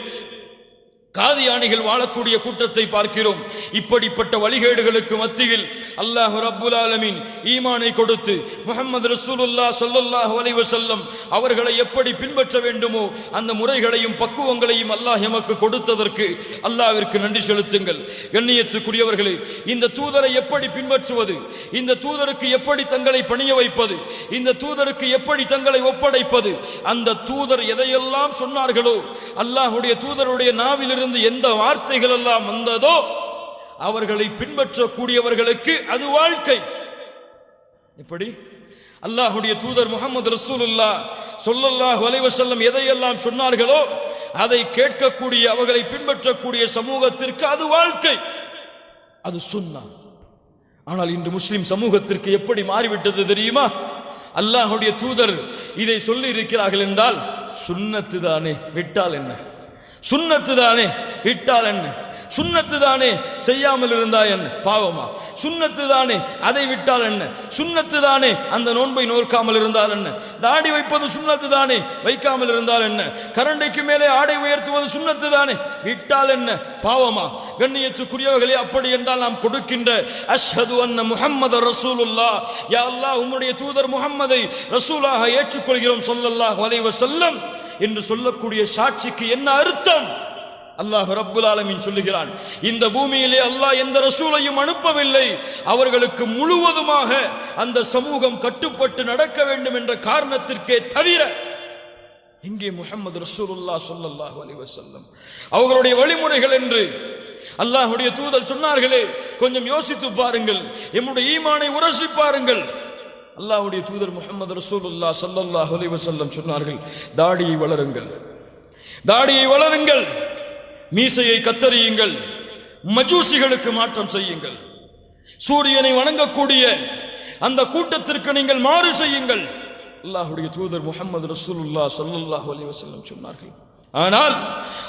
காதியானிகள் வாழக்கூடிய கூட்டத்தை பார்க்கிறோம். இப்படிப்பட்ட வழிகேடுகளுக்கு மத்தியில் அல்லாஹ் ரப்புல் ஆலமீன் ஈமானை கொடுத்து முஹம்மது ரசூலுல்லாஹ் ஸல்லல்லாஹு அலைஹி வஸல்லம் அவர்களை எப்படி பின்பற்ற வேண்டுமோ அந்த முறைகளையும் பக்குவங்களையும் அல்லாஹ் எமக்கு கொடுத்ததற்கு அல்லாஹ்விற்கு நன்றி செலுத்துங்கள். கண்ணியத்துக்குரியவர்களே, இந்த தூதரை எப்படி பின்பற்றுவது, இந்த தூதருக்கு எப்படி தங்களை பணிய வைப்பது, இந்த தூதருக்கு எப்படி தங்களை ஒப்படைப்பது, அந்த தூதர் எதையெல்லாம் சொன்னார்களோ அல்லாஹ்வுடைய தூதருடைய நாவிலிருந்து எந்த வார்த்தைகள் எல்லாம் வந்ததோ அவர்களை பின்பற்றக்கூடியவர்களுக்கு அது வாழ்க்கை. எப்படி அல்லாஹ்வுடைய தூதர் முஹம்மது ரசூலுல்லாஹ் ஸல்லல்லாஹு அலைஹி வஸல்லம் எதையெல்லாம் சொன்னார்களோ அதை கேட்கக்கூடிய அவர்களை பின்பற்றக்கூடிய சமூகத்திற்கு அது வாழ்க்கை, அது சுன்னah. ஆனால் இன்று முஸ்லிம் சமூகத்திற்கு எப்படி மாறிவிட்டது தெரியுமா? அல்லாஹ்வுடைய தூதர் இதை சொல்லி இருக்கிறார்கள் என்றால் சுன்னத்து தானே, விட்டால் என்ன? சுன்னத்து தானே, விட்டால் என்ன? சுன்னத்து தானே, செய்யாமல் இருந்தா என்ன பாவமா? சுன்னத்து தானே, அதை விட்டால் என்ன? சுன்னத்து தானே, அந்த நோன்பை நோக்காமல் இருந்தால் என்ன? தாடி வைப்பது சுன்னத்து தானே, வைக்காமல் இருந்தால் என்ன? கரண்டைக்கு மேலே ஆடை உயர்த்துவது சுன்னத்து தானே, விட்டால் என்ன பாவமா? கண்ணியத்துக்குரியவர்களே, அப்படி என்றால் நாம் கொடுக்கின்ற அஷ்ஹது அன்ன முஹம்மது ரசூலுல்லாஹ், யா அல்லாஹ் உம்முடைய தூதர் முஹம்மதை ரசூலாக ஏற்றுக்கொள்கிறோம் ஸல்லல்லாஹு அலைஹி வஸல்லம் என்று சொல்லக்கூடிய சாட்சிக்கு என்ன அர்த்தம்? அல்லாஹ் ரப்புல் ஆலமீன் சொல்லுகிறான், இந்த பூமியிலே அல்லாஹ் எந்த ரசூலையும் அனுப்பவில்லை, அவர்களுக்கு முழுவதுமாக அந்த சமூகம் கட்டுப்பட்டு நடக்க வேண்டும் என்ற காரணத்திற்கே தவிர. இங்கே முஹம்மது ரசூலுல்லாஹ் ஸல்லல்லாஹு அலைஹி வஸல்லம் அவர்களுடைய வழிமுறைகள் என்று அல்லாஹ்வுடைய தூதர் சொன்னார்களே, கொஞ்சம் யோசித்து பாருங்கள், எம்முடைய ஈமானை உரசி பாருங்கள். அல்லாஹ்வுடைய தூதர் முஹம்மது ரசூலுல்லாஹ் ஸல்லல்லாஹு அலைஹி வஸல்லம் சொன்னார்கள், தாடியை வளருங்கள், தாடியை வளருங்கள், மீசையை கத்தரியுங்கள், மஜூசிகளுக்கு மாற்றம் செய்யுங்கள், சூரியனை வணங்கக்கூடிய அந்த கூட்டத்திற்கு நீங்கள் மாறு செய்யுங்கள். அல்லாஹ்வுடைய தூதர் முஹம்மது ரசூலுல்லாஹ் ஸல்லல்லாஹு அலைஹி வஸல்லம் சொன்னார்கள். ஆனால்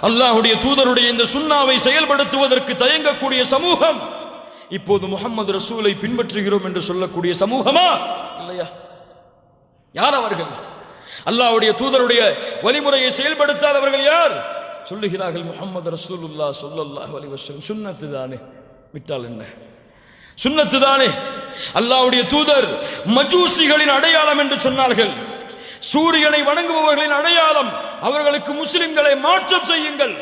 அல்லாஹ்வுடைய தூதருடைய இந்த சுன்னாவை செயல்படுத்துவதற்கு தயங்கக்கூடிய சமூகம் இப்போது முஹம்மது ரசூலை பின்பற்றுகிறோம் என்று சொல்லக்கூடிய சமூகமா இல்லையா? யார் அவர்கள்? அல்லாஹ்வுடைய தூதருடைய வழிமுறையை செயல்படுத்தாதவர்கள் யார்? சொல்லுகிறார்கள் முஹம்மது ரசூலுல்லாஹ் ஸல்லல்லாஹு அலைஹி வஸல்லம் சுன்னத்து தானே, விட்டால் என்ன, சுன்னத்து தானே. அல்லாஹ்வுடைய தூதர் மஜூசிகளின் அடையாளம் என்று சொன்னார்கள். சூரியனை வணங்குபவர்களின் அடையாளம், அவர்களுக்கு முஸ்லிம்களை மாற்றம் செய்யுங்கள்,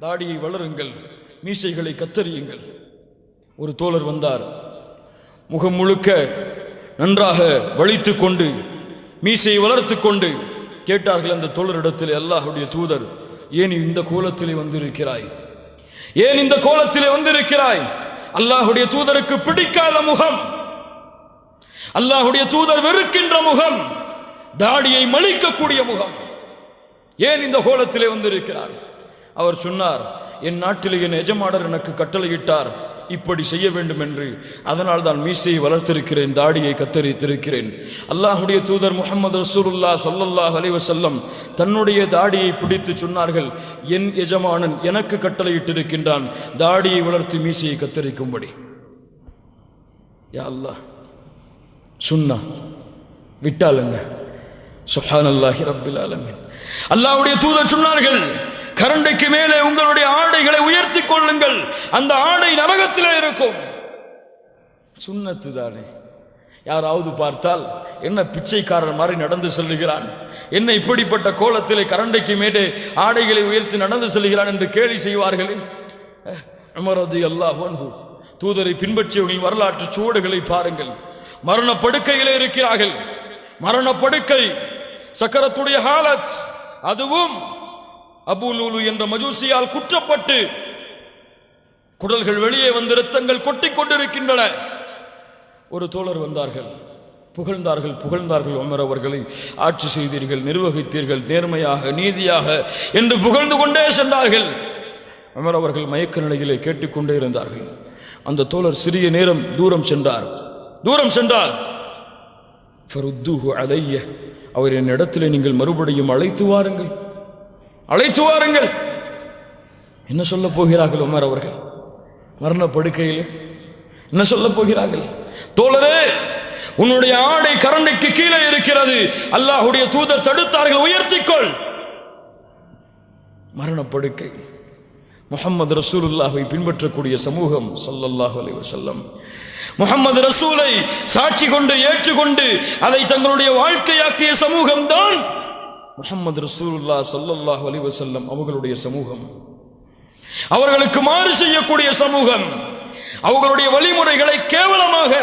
தாடியை வளருங்கள், மீசைகளை கத்தரியுங்கள். ஒரு தோழர் வந்தார், முகம் முழுக்க நன்றாக வலித்து கொண்டு மீசையை வளர்த்து கொண்டு கேட்டார்கள் அந்த தோழரிடத்தில், அல்லாஹ்வுடைய தூதர், ஏன் இந்த கோலத்திலே வந்திருக்கிறாய், ஏன் இந்த கோலத்திலே வந்திருக்கிறாய்? அல்லாஹ்வுடைய தூதருக்கு பிடிக்காத முகம், அல்லாஹ்வுடைய தூதர் வெறுக்கின்ற முகம், தாடியை மலிக்கக்கூடிய முகம், ஏன் இந்த கோலத்திலே வந்திருக்கிறார்? அவர் சொன்னார், என் நாட்டிலே என் எஜமானர் எனக்கு கட்டளையிட்டார் இப்படி செய்ய வேண்டும் என்று, அதனால் தான் மீசையை வளர்த்திருக்கிறேன், தாடியை கத்தரித்திருக்கிறேன். அல்லாஹ்வுடைய தூதர் முஹம்மது ரசூலுல்லாஹ் ஸல்லல்லாஹு அலைஹி வஸல்லம் தன்னுடைய தாடியை பிடித்து சொன்னார்கள், என் எஜமானன் எனக்கு கட்டளையிட்டிருக்கின்றான் தாடியை வளர்த்து மீசையை கத்தரிக்கும்படி. யா அல்லாஹ், சுன்னா விட்டாலுங்க. சுப்ஹானல்லாஹி ரப்பில் ஆலமீன். அல்லாஹ்வுடைய தூதர் சொன்னார்கள், கரண்டைக்கு மேலே உங்களுடைய ஆடைகளை உயர்த்தி கொள்ளுங்கள், அந்த ஆடை நரகத்திலே இருக்கும். சுன்னத்து தானே. யாராவது பார்த்தால் என்ன பிச்சைக்காரர் மாதிரி நடந்து செல்லுகிறான், என்ன இப்படிப்பட்ட கோலத்திலே கரண்டைக்கு மேலே ஆடைகளை உயர்த்தி நடந்து செல்கிறான் என்று கேலி செய்வார்களே. உமர் ரலியல்லாஹு அன்ஹு தூதரை பின்பற்றியவர்களின் வரலாற்று சுவடுகளை பாருங்கள். மரண படுக்கையிலே இருக்கிறார்கள், மரணப்படுக்கை, சக்கரத்துடைய ஹாலத், அதுவும் அபூலூலு என்ற மஜூசியால் குற்றப்பட்டு குடல்கள் வெளியே வந்து இரத்தங்கள் கொட்டிக் கொண்டிருக்கின்றன. ஒரு தோழர் வந்தார்கள், புகழ்ந்தார்கள் உமர் அவர்களை, ஆட்சி செய்தீர்கள், நிர்வகித்தீர்கள், நேர்மையாக நீதியாக என்று புகழ்ந்து கொண்டே சென்றார்கள். உமர் அவர்கள் மயக்க நிலையிலே கேட்டுக்கொண்டே இருந்தார்கள். அந்த தோழர் சிறிய நேரம் தூரம் சென்றார். ஃபருத்தூஹு அலைய, அவர் என் இடத்திலே நீங்கள் மறுபடியும் அழைத்து வாருங்கள். என்ன சொல்ல போகிறார்கள் உமர் அவர்கள்? மரண படுக்கையில் என்ன சொல்ல போகிறார்கள்? தோழரே, உன்னுடைய ஆடை கரண்டைக்கு கீழே இருக்கிறது, அல்லாஹ்வுடைய தூதர் தடுத்தார்கள், உயர்த்திக்கொள். மரணப்படுக்கை. முஹம்மது ரசூலுல்லாஹை பின்பற்றக்கூடிய சமூகம் ஸல்லல்லாஹு அலைஹி வஸல்லம் முஹம்மது ரசூலை சாட்சி கொண்டு ஏற்றுக்கொண்டு அதை தங்களுடைய வாழ்க்கையாக்கிய சமூகம் தான் முஹம்மது ரசூலுல்லாஹ் ஸல்லல்லாஹு அலைஹி வஸல்லம் அவர்களுடைய சமூகம். அவர்களுக்கு மாறு செய்யக்கூடிய சமூகம், அவர்களுடைய வழிமுறைகளை கேவலமாக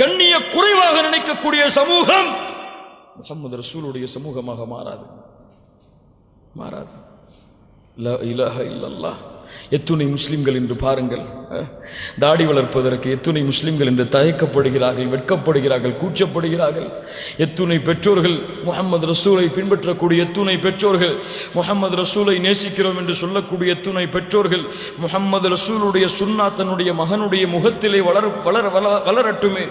கண்ணிய குறைவாக நினைக்கக்கூடிய சமூகம் முஹம்மது ரசூலுடைய சமூகமாக மாறாது. லா இலாஹ இல்லல்லாஹ். எத்துணை முஸ்லிம்கள் என்று பாருங்கள், தாடி வளர்ப்பதற்கு எத்துணை முஸ்லிம்கள் என்று தயக்கப்படுகிறார்கள், வெட்கப்படுகிறார்கள், கூச்சப்படுகிறார்கள். எத்துணை பெற்றோர்கள் முஹம்மது ரசூலை பின்பற்றக்கூடிய எத்துணை பெற்றோர்கள், முஹம்மது ரசூலை நேசிக்கிறோம் என்று சொல்லக்கூடிய எத்துணை பெற்றோர்கள், முஹம்மது ரசூலுடைய சுன்னா தன்னுடைய மகனுடைய முகத்திலே வளரட்டுமே,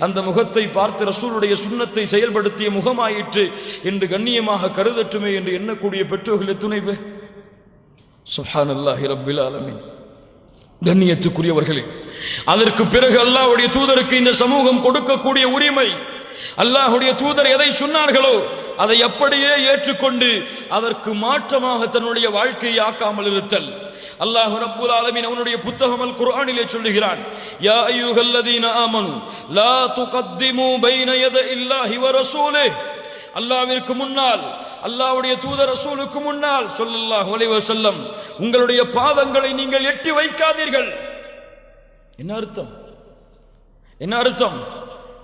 அந்த முகத்தை பார்த்து ரசூலுடைய சுன்னத்தை செயல்படுத்திய முகமாயிற்று என்று கண்ணியமாக கருதட்டுமே என்று எண்ணக்கூடிய பெற்றோர்கள் எத்துணை பேர். சுப்ஹானல்லாஹி ரப்பில் ஆலமீன். கண்ணியத்துக்குரியவர்களே, அதற்கு பிறகு அல்லாஹ்வுடைய தூதருக்கு இந்த சமூகம் கொடுக்கக்கூடிய உரிமை, அல்லாஹ்வுடைய தூதர் எதை சொன்னார்களோ அதை அப்படியே ஏற்றுக்கொண்டு அதற்கு மாற்றமாக தன்னுடைய வாழ்க்கையை ஆக்காமல் இருத்தல். அல்லாஹ் ரப்புல் ஆலமீன் அவனுடைய புத்தகம் அல் குர்ஆனிலே சொல்லுகிறான், யா அய்யுஹல்லதீன ஆமனு லா துகத்திமு பைன யதஇல்லாஹி வ ரசூலிஹி. அல்லாஹ்விற்கு முன்னால், அல்லாஹ்வுடைய தூதர் ரசூலுக்கு முன்னால் ஸல்லல்லாஹு அலைஹி வஸல்லம் உங்களுடைய பாதங்களை நீங்கள் எட்டி வைக்காதீர்கள். என்ன அர்த்தம்?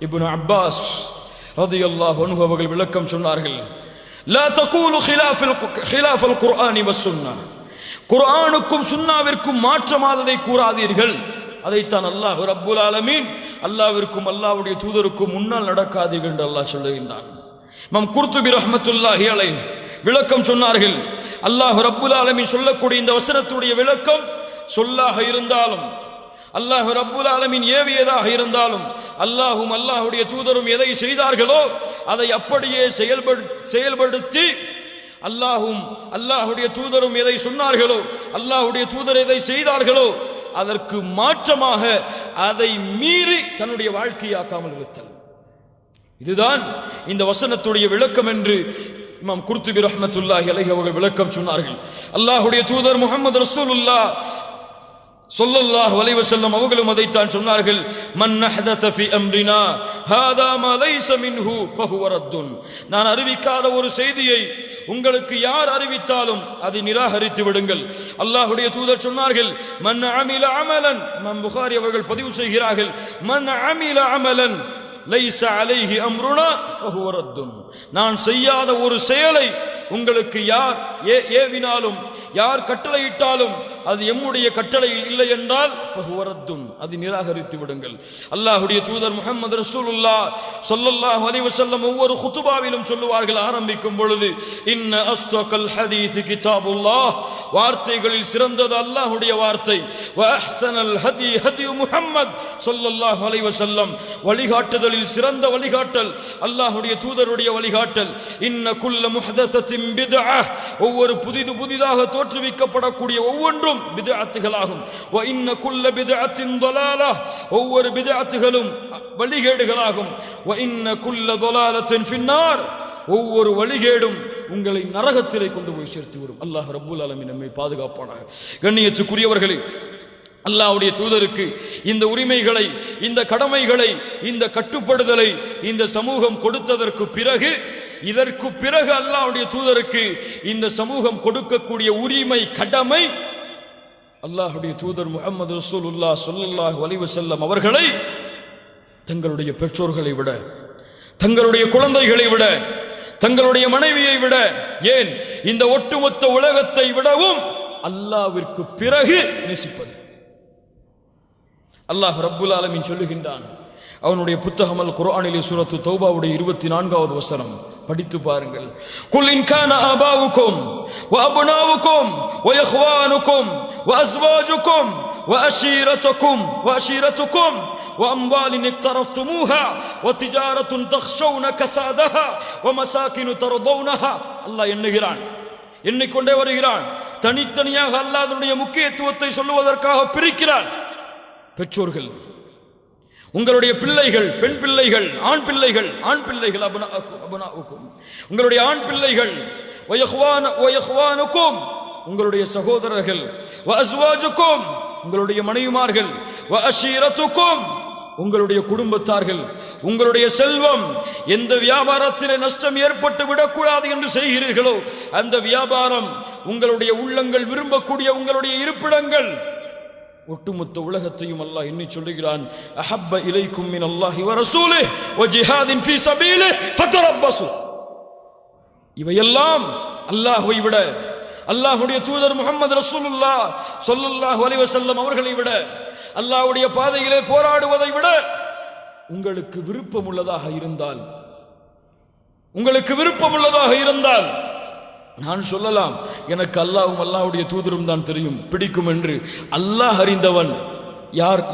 இப்னு அப்பாஸ் ரலியல்லாஹு அன்ஹு அவர்கள் விளக்கம் சொன்னார்கள், லா தகூலு ஹிலாஃபல் குர்ஆனி வஸ் சுன்னah. குர்ஆனுக்கும் சுன்னாவிற்கும் மாற்றமானதை கூறாதீர்கள். அதைத்தான் அல்லாஹ் ரப்புல் ஆலமீன் அல்லாஹ்விற்கும் அல்லாஹ்வுடைய தூதருக்கும் முன்னால் நடக்காதீர்கள் என்று அல்லாஹ் சொல்லுகின்றான். இமாம் குர்துபி ரஹ்மத்துல்லாஹி அலைஹி விளக்கம் சொன்னார்கள். அல்லாஹ் ரப்புல் ஆலமீன் சொல்லக்கூடிய இந்த வசனத்துடைய விளக்கம் சொல்லாக இருந்தாலும், அல்லாஹ் ரப்புல் ஆலமீன் ஏவியதாக இருந்தாலும், அல்லாஹும் அல்லாஹ்வுடைய தூதரும் எதை செய்தார்களோ அதை அப்படியே செயல்படுத்தி, அல்லாஹும் அல்லாஹ்வுடைய தூதரும் எதை சொன்னார்களோ, அல்லாஹ்வுடைய தூதர் எதை செய்தார்களோ அதற்கு மாற்றமாக அதை மீறி தன்னுடைய வாழ்க்கையாக்காமல் இருத்தல். இதுதான் இந்த வசனத்துடைய விளக்கம் என்று இமாம் குர்துபி ரஹ்மத்துல்லாஹி அலைஹி அவர்கள் விளக்கம் சொன்னார்கள். அல்லாஹ்வுடைய தூதர் முஹம்மது ரசூலுல்லாஹ் ஸல்லல்லாஹு அலைஹி வஸல்லம் அவர்களும் அதைத்தான் சொன்னார்கள். மன் அஹ்தஸ ஃபீ அம்ரினா ஹாதா மா லைஸ மின்ஹு ஃபஹுவ ரத்துன். நான் அறிவிக்காத ஒரு செய்தியை உங்களுக்கு யார் அறிவித்தாலும் அதை நிராகரித்து விடுங்கள். அல்லாஹ்வுடைய தூதர் சொன்னார்கள், மன் அமில அமலன், இமாம் புகாரி அவர்கள் பதிவு செய்கிறார்கள், மன் அமில அமலன் லைஸ அலைஹி அம்ருனா ஃபஹுவ ரத்துன். நான் செய்யாத ஒரு செயலை உங்களுக்கு யார் ஏவினாலும், யார் கட்டளையிட்டாலும் அது எம்முடைய கட்டளையில் இல்லை என்றால் ஃபஹுவ ரத்துன், அதை நிராகரித்து விடுங்கள். அல்லாஹ்வுடைய தூதர் முஹம்மது ரசூலுல்லாஹ் ஸல்லல்லாஹு அலைஹி வஸல்லம் ஒவ்வொரு குதுபாவிலும் சொல்லுவார்கள், ஆரம்பிக்கும் பொழுது, இன்ன அஸ்தகல் ஹதீஸ் கிதாபுல்லாஹ், வார்த்தைகளில் சிறந்தது அல்லாஹ்வுடைய வார்த்தை, வ அஹ்ஸனல் ஹதி ஹதி முஹம்மத் ஸல்லல்லாஹு அலைஹி வஸல்லம், வழிகாட்டுதலில் சிறந்த வழிகாட்டல் அல்லாஹ்வுடைய தூதருடைய வழிகாட்டல். இன்ன குல்ல முஹதஸத்தின் பித்அஹ், ஒவ்வொரு புதிதாக தோற்றுவிக்கப்படக்கூடிய ஒவ்வொன்றும் பித்அத்துகளாகும். வ இன்ன குல்ல பித்அத்தின் ضلالة, ஒவ்வொரு பித்அத்துகளும் வழிகேடுகளாகும். வ இன்ன குல்ல ضلالة في النار, ஒவ்வொரு வழிகேடும் உங்களை நரகத்திலே கொண்டு போய் சேர்த்துவிடும். அல்லாஹ் ரப்புல் ஆலமீன் நம்மை பாதுகாப்பானாக. கண்ணியத்துக்குரியவர்களே, அல்லாஹ்வுடைய தூதருக்கு இந்த உரிமைகளை, இந்த கடமைகளை, இந்த கட்டுப்படுதலை இந்த சமூகம் கொடுத்ததற்கு பிறகு, இதற்கு பிறகு அல்லாஹ்வுடைய தூதருக்கு இந்த சமூகம் கொடுக்கக்கூடிய உரிமை, கடமை, அல்லாஹ்வுடைய தூதர் முஹம்மது ரசூலுல்லாஹ் ஸல்லல்லாஹு அலைஹி வஸல்லம் அவர்களை தங்களுடைய பெற்றோர்களை விட, தங்களுடைய குழந்தைகளை விட, தங்களுடைய மனைவியை விட, ஏன் இந்த ஒட்டுமொத்த உலகத்தை விடவும் அல்லாஹ்விற்கு பிறகு நேசிப்பது. அல்லாஹ் ரப்புல் ஆலமீன் சொல்லுகின்றான் அவனுடைய புத்தகம் அல் குர்ஆனிலே சூரத்து தௌபாவுடைய 24வது வசனம் படித்து பாருங்கள். குல் இன் கான ஆபாவுக்கும் வ அப்னாவுக்கும் வ இஹ்வானுக்கும் வ அஸ்வாஜுக்கும் வ அஷீரத்துக்கும் வ அம்வாலின் இக்தரஃப்துமூஹா வ திஜாரத்துன் தக்ஷௌன கஸாதஹா வ மசாகினு தர்தௌனஹா. அல்லாஹ் எண்ணிக்கொண்டே வருகிறான். தனித்தனியாக அல்லாஹ் அதனுடைய முக்கியத்துவத்தை சொல்லுவதற்காக பிரிக்கிறான். பெற்றோர்கள், உங்களுடைய பிள்ளைகள், பெண் பிள்ளைகள், ஆண் பிள்ளைகள், அபனாஉக்கும், உங்களுடைய ஆண் பிள்ளைகள், வயஹ்வானுக்கும், உங்களுடைய சகோதரர்கள், வஅஸ்வாஜுக்கும், உங்களுடைய மனைவிமார்கள், வஅஷீரத்துக்கும், உங்களுடைய குடும்பத்தார்கள், உங்களுடைய செல்வம். எந்த வியாபாரத்திலே நஷ்டம் ஏற்பட்டு விடக்கூடாது என்று செய்கிறீர்களோ அந்த வியாபாரம், உங்களுடைய உள்ளங்கள் விரும்பக்கூடிய உங்களுடைய இருப்பிடங்கள், ஒட்டுமொத்த உலகத்தையும் அல்லாஹ் எண்ணி சொல்லுகிறான். அஹப்ப இலைக்கும் மின் அல்லாஹி வ ரசூலிஹி வ ஜிஹாதின் ஃபீ சபீலிஹி ஃபதரப்பஸு. இவையெல்லாம் அல்லாஹ்வை விட, அல்லாஹ்வுடைய தூதர் முஹம்மது ரசூலுல்லாஹ் ஸல்லல்லாஹு அலைஹி வஸல்லம் அவர்களை விட, அல்லாஹ்வுடைய பாதையிலே போராடுவதை விட உங்களுக்கு விருப்பமுள்ளதாக இருந்தால் நான் சொல்லலாம், எனக்கு அல்லாஹ்வும் அல்லாஹ்வுடைய தூதரும் தான் தெரியும், பிடிக்கும் என்று. அல்லாஹ் அறிந்தவன்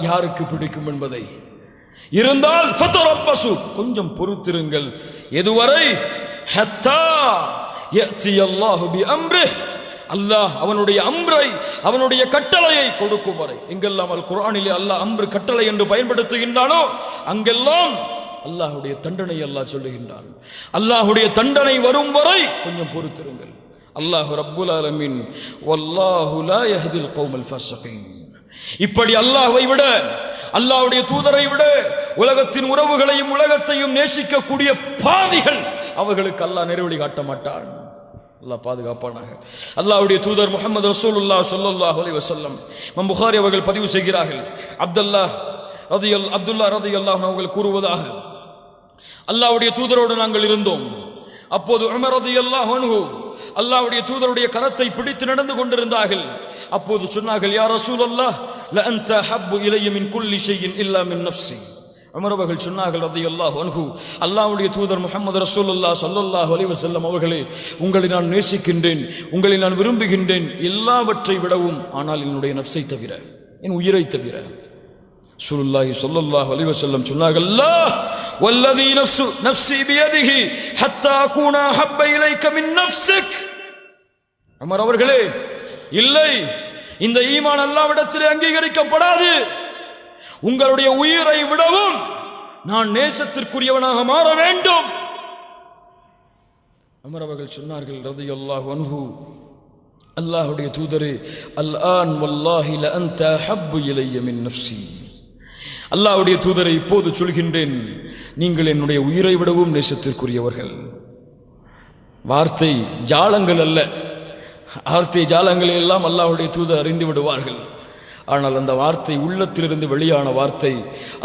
யாருக்கு பிடிக்கும் என்பதை. இருந்தால் ஃபதரப்பஸு, கொஞ்சம் பொறுத்திருங்கள். எதுவரை? ஹத்தா யஅதி அல்லாஹு பிஅம்ரிஹி, அல்லாஹ் அவனுடைய அம்ரை, அவனுடைய கட்டளையை கொடுக்கும் வரை. எங்கெல்லாம் அல் குர்ஆனிலே அல்லாஹ் அம்ரு, கட்டளை என்று பயன்படுத்துகின்றானோ அங்கெல்லாம் அல்லாஹ்வுடைய தண்டனை அல்லாஹ் சொல்லுகின்றான். அல்லாஹ்வுடைய தண்டனை வரும் வரை கொஞ்சம் பொறுத்திருங்கள். அல்லாஹ் ரப்புல் ஆலமீன் வல்லாஹு லா யஹ்தில் கௌமல் ஃபாஸிகீன். இப்படி அல்லாஹ்வை விட, அல்லாஹ்வுடைய தூதரை விட உலகத்தின் உறவுகளையும் உலகத்தையும் நேசிக்கக்கூடிய பாவிகள், அவர்களுக்கு அல்லாஹ் நேர்வழி காட்ட மாட்டான். அல்லாஹ் பாதுகாப்பானாக. அல்லாஹ்வுடைய தூதர் முஹம்மது ரசூலுல்லாஹ் ஸல்லல்லாஹு அலைஹி வஸல்லம் இமாம் புகாரி அவர்கள் பதிவு செய்கிறார்கள். அப்துல்லா ரலியல்லாஹு அவர்கள் கூறுவதாக, அல்லாஹ்வுடைய தூதரோடு நாங்கள் இருந்தோம். அப்போது உமர் ரலியல்லாஹு அன்ஹு அல்லாஹ்வுடைய தூதருடைய கரத்தை பிடித்து நடந்து கொண்டிருந்தார்கள். அப்போது சொன்னார்கள், யா ரசூலல்லாஹ் ல அன்த ஹப்பு இலைய மின் குல்லி ஷைஇன் இல்லா மின் நஃப்ஸி. உமர் அவர்கள் சொன்னார்கள் ரலியல்லாஹு அன்ஹு, அல்லாஹ்வுடைய தூதர் முஹம்மது ரசூலுல்லாஹ் ஸல்லல்லாஹு அலைஹி வஸல்லம் அவர்களே, உங்களை நான் நேசிக்கின்றேன், உங்களை நான் விரும்புகின்றேன் எல்லாவற்றை விடவும், ஆனால் என்னுடைய நஃப்ஸை தவிர, என் உயிரை தவிர. ரசூலுல்லாஹி ஸல்லல்லாஹு அலைஹி வஸல்லம் சொன்னார்கள், லா வல்லதி நஃப்ஸி பியதிஹி ஹத்தா அகூன ஹப்ப இலைக மின் நஃப்ஸிக். உமர் அவர்களே, இல்லை, இந்த ஈமான் அல்லாஹ்விடத்திலே அங்கீகரிக்கப்படாது. உங்களுடைய உயிரை விடவும் நான் நேசத்திற்குரியவனாக மாற வேண்டும். உமர் அவர்கள் சொன்னார்கள் ரலியல்லாஹு அன்ஹு, அல்லாஹ்வுடைய தூதரே, அல்ஆன் வல்லாஹி ல அன்த அஹப்பு இலைய மின் நஃப்ஸி. அல்லாஹ்வுடைய தூதரை, இப்போது சொல்கின்றேன், நீங்கள் என்னுடைய உயிரை விடவும் நேசத்திற்குரியவர்கள். வார்த்தை ஜாலங்கள் அல்ல, வார்த்தை ஜாலங்களை எல்லாம் அல்லாஹ்வுடைய தூதர் அறிந்து விடுவார்கள். ஆனால் அந்த வார்த்தை உள்ளத்திலிருந்து வெளியான வார்த்தை.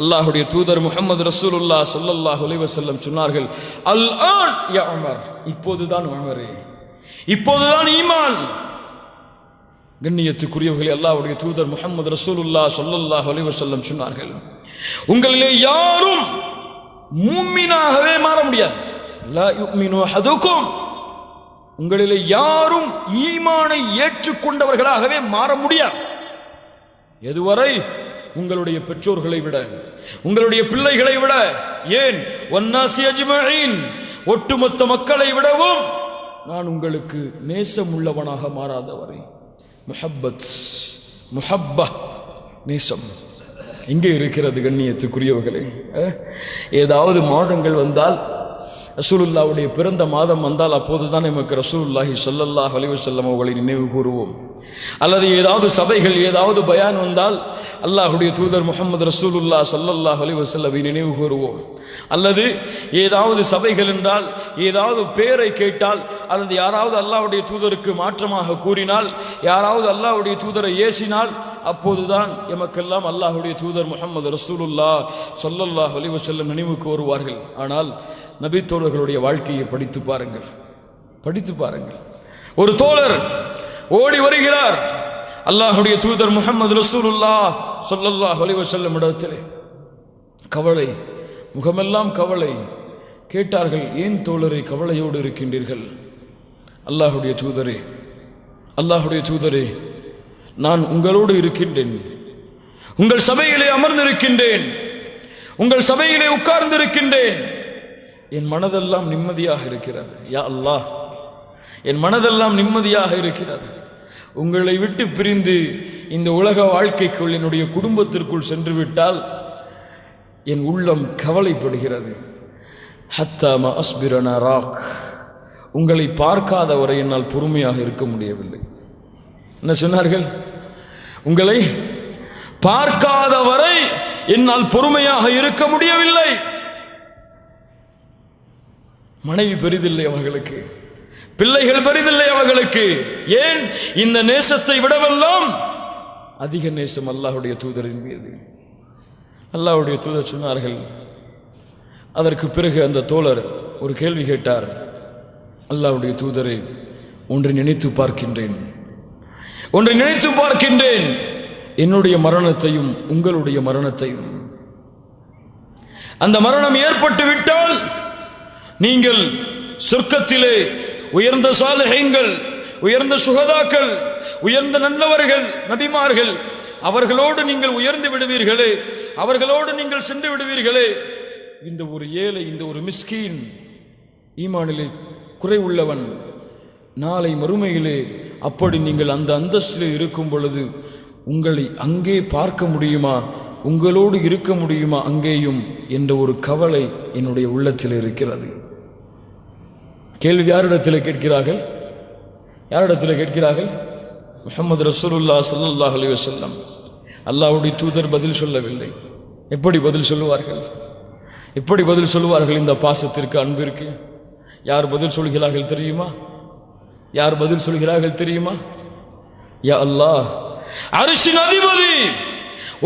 அல்லாஹ்வுடைய தூதர் முஹம்மது ரசூலுல்லாஹ் ஸல்லல்லாஹு அலைஹி வஸல்லம் சொன்னார்கள், அல் ஆன் யா உமர், இப்போதுதான் உமரே, இப்போதுதான் ஈமான். கண்ணியத்துக்குரியவர்களே, அல்லாஹ்வுடைய தூதர் முஹம்மது ரசூலுல்லாஹ் ஸல்லல்லாஹு அலைஹி வஸல்லம் சொன்னார்கள், உங்களிலே யாரும் மூமினாகவே மாற முடியாது. லா யுமினு அஹதுக்கும், உங்களிலே யாரும் ஈமானை ஏற்றுக்கொண்டவர்களாகவே மாற முடியாது. எதுவரை? உங்களுடைய பெற்றோர்களை விட, உங்களுடைய பிள்ளைகளை விட, ஏன் வன்னாசி அஜ்மஈன், ஒட்டுமொத்த மக்களை விடவும் நான் உங்களுக்கு நேசம் உள்ளவனாக மாறாதவரை. முஹப்பத், முஹப்பா, நேசம் எங்கே இருக்கிறது கண்ணியத்துக்குரியவர்களே? ஏதாவது மாதங்கள் வந்தால், ரசூலுல்லாஹ்வுடைய பிறந்த மாதம் வந்தால், அப்போதுதான் நமக்கு ரசூலுல்லாஹி ஸல்லல்லாஹு அலைஹி வஸல்லம் அவர்களை நினைவு கூறுவோம். அல்லது ஏதாவது சபைகள், ஏதாவது பயான் வந்தால் அல்லாஹ்வுடைய தூதர் முஹம்மது ரசூலுல்லாஹ் ஸல்லல்லாஹு அலைஹி வஸல்லம் நினைவு கூறுவோம். அல்லது ஏதாவது சபைகள் என்றால், ஏதாவது பேரை கேட்டால், அல்லது யாராவது அல்லாஹ்வுடைய தூதருக்கு மாற்றமாக கூறினால், யாராவது அல்லாஹ்வுடைய தூதரை ஏசினால், அப்போதுதான் எமக்கெல்லாம் அல்லாஹ்வுடைய தூதர் முஹம்மது ரசூலுல்லாஹ் ஸல்லல்லாஹு அலைஹி வஸல்லம் நினைவுக்கு வருவார்கள். ஆனால் நபி தோழர்களுடைய வாழ்க்கையை படித்து பாருங்கள், படித்து பாருங்கள். ஒரு தோழர் ஓடி வருகிறார் அல்லாஹ்வுடைய தூதர் முஹம்மது ரசூலுல்லாஹ் ஸல்லல்லாஹு அலைஹி வஸல்லம் இடத்திலே. கவலை, முகமெல்லாம் கவலை. கேட்டார்கள், ஏன் தோழரை கவலையோடு இருக்கின்றீர்கள்? அல்லாஹ்வுடைய தூதரே, அல்லாஹ்வுடைய தூதரே, நான் உங்களோடு இருக்கின்றேன், உங்கள் சபையிலே அமர்ந்திருக்கின்றேன், உங்கள் சபையிலே உட்கார்ந்திருக்கின்றேன், என் மனதெல்லாம் நிம்மதியாக இருக்கிறது. யா அல்லாஹ், என் மனதெல்லாம் நிம்மதியாக இருக்கிறது. உங்களை விட்டு பிரிந்து இந்த உலக வாழ்க்கைக்குள், என்னுடைய குடும்பத்திற்குள் சென்று விட்டால் என் உள்ளம் கவலைப்படுகிறது. ஹத்தா மா அஸ்பிரனா ராக், உங்களை பார்க்காத வரை என்னால் பொறுமையாக இருக்க முடியவில்லை. என்ன சொன்னார்கள்? உங்களை பார்க்காத வரை என்னால் பொறுமையாக இருக்க முடியவில்லை. மனைவி பெரிதில்லை அவர்களுக்கு, பிள்ளைகள் பெரிதில்லை அவர்களுக்கு. ஏன்? இந்த நேசத்தை விடவெல்லாம் அதிக நேசம் அல்லாஹ்வுடைய தூதரின் மீது. அல்லாஹ்வுடைய தூதர் சொன்னார்கள். அதற்கு பிறகு அந்த தோழர் ஒரு கேள்வி கேட்டார். அல்லாஹ்வுடைய தூதரை, ஒன்றை நினைத்து பார்க்கின்றேன், ஒன்றை நினைத்து பார்க்கின்றேன், என்னுடைய மரணத்தையும் உங்களுடைய மரணத்தையும். அந்த மரணம் ஏற்பட்டு விட்டால் நீங்கள் சொர்க்கத்திலே உயர்ந்த சாலிஹீன்கள், உயர்ந்த சுஹதாக்கள், உயர்ந்த நல்லவர்கள், நபிமார்கள், அவர்களோடு நீங்கள் உயர்ந்து விடுவீர்களே, அவர்களோடு நீங்கள் சென்று விடுவீர்களே. இந்த ஒரு ஏழை, இந்த ஒரு மிஸ்கீன், ஈமானிலே குறை உள்ளவன், நாளை மறுமையிலே அப்படி நீங்கள் அந்த அந்தஸ்திலே இருக்கும் பொழுது உங்களை அங்கே பார்க்க முடியுமா, உங்களோடு இருக்க முடியுமா அங்கேயும் என்ற ஒரு கவலை என்னுடைய உள்ளத்தில் இருக்கிறது. கேள்வி யாரிடத்தில் கேட்கிறார்கள்? யாரிடத்தில் கேட்கிறார்கள்? முஹம்மது ரசூலுல்லாஹ் ஸல்லல்லாஹு அலைஹி வஸல்லம். அல்லாஹ்வுடைய தூதர் பதில் சொல்லவில்லை. எப்படி பதில் சொல்லுவார்கள்? எப்படி பதில் சொல்லுவார்கள்? இந்த பாசத்திற்கு, அன்பிற்கு யார் பதில் சொல்கிறார்கள் தெரியுமா? யார் பதில் சொல்கிறார்கள் தெரியுமா? யா அல்லாஹ், அர்ஷின் அதிபதி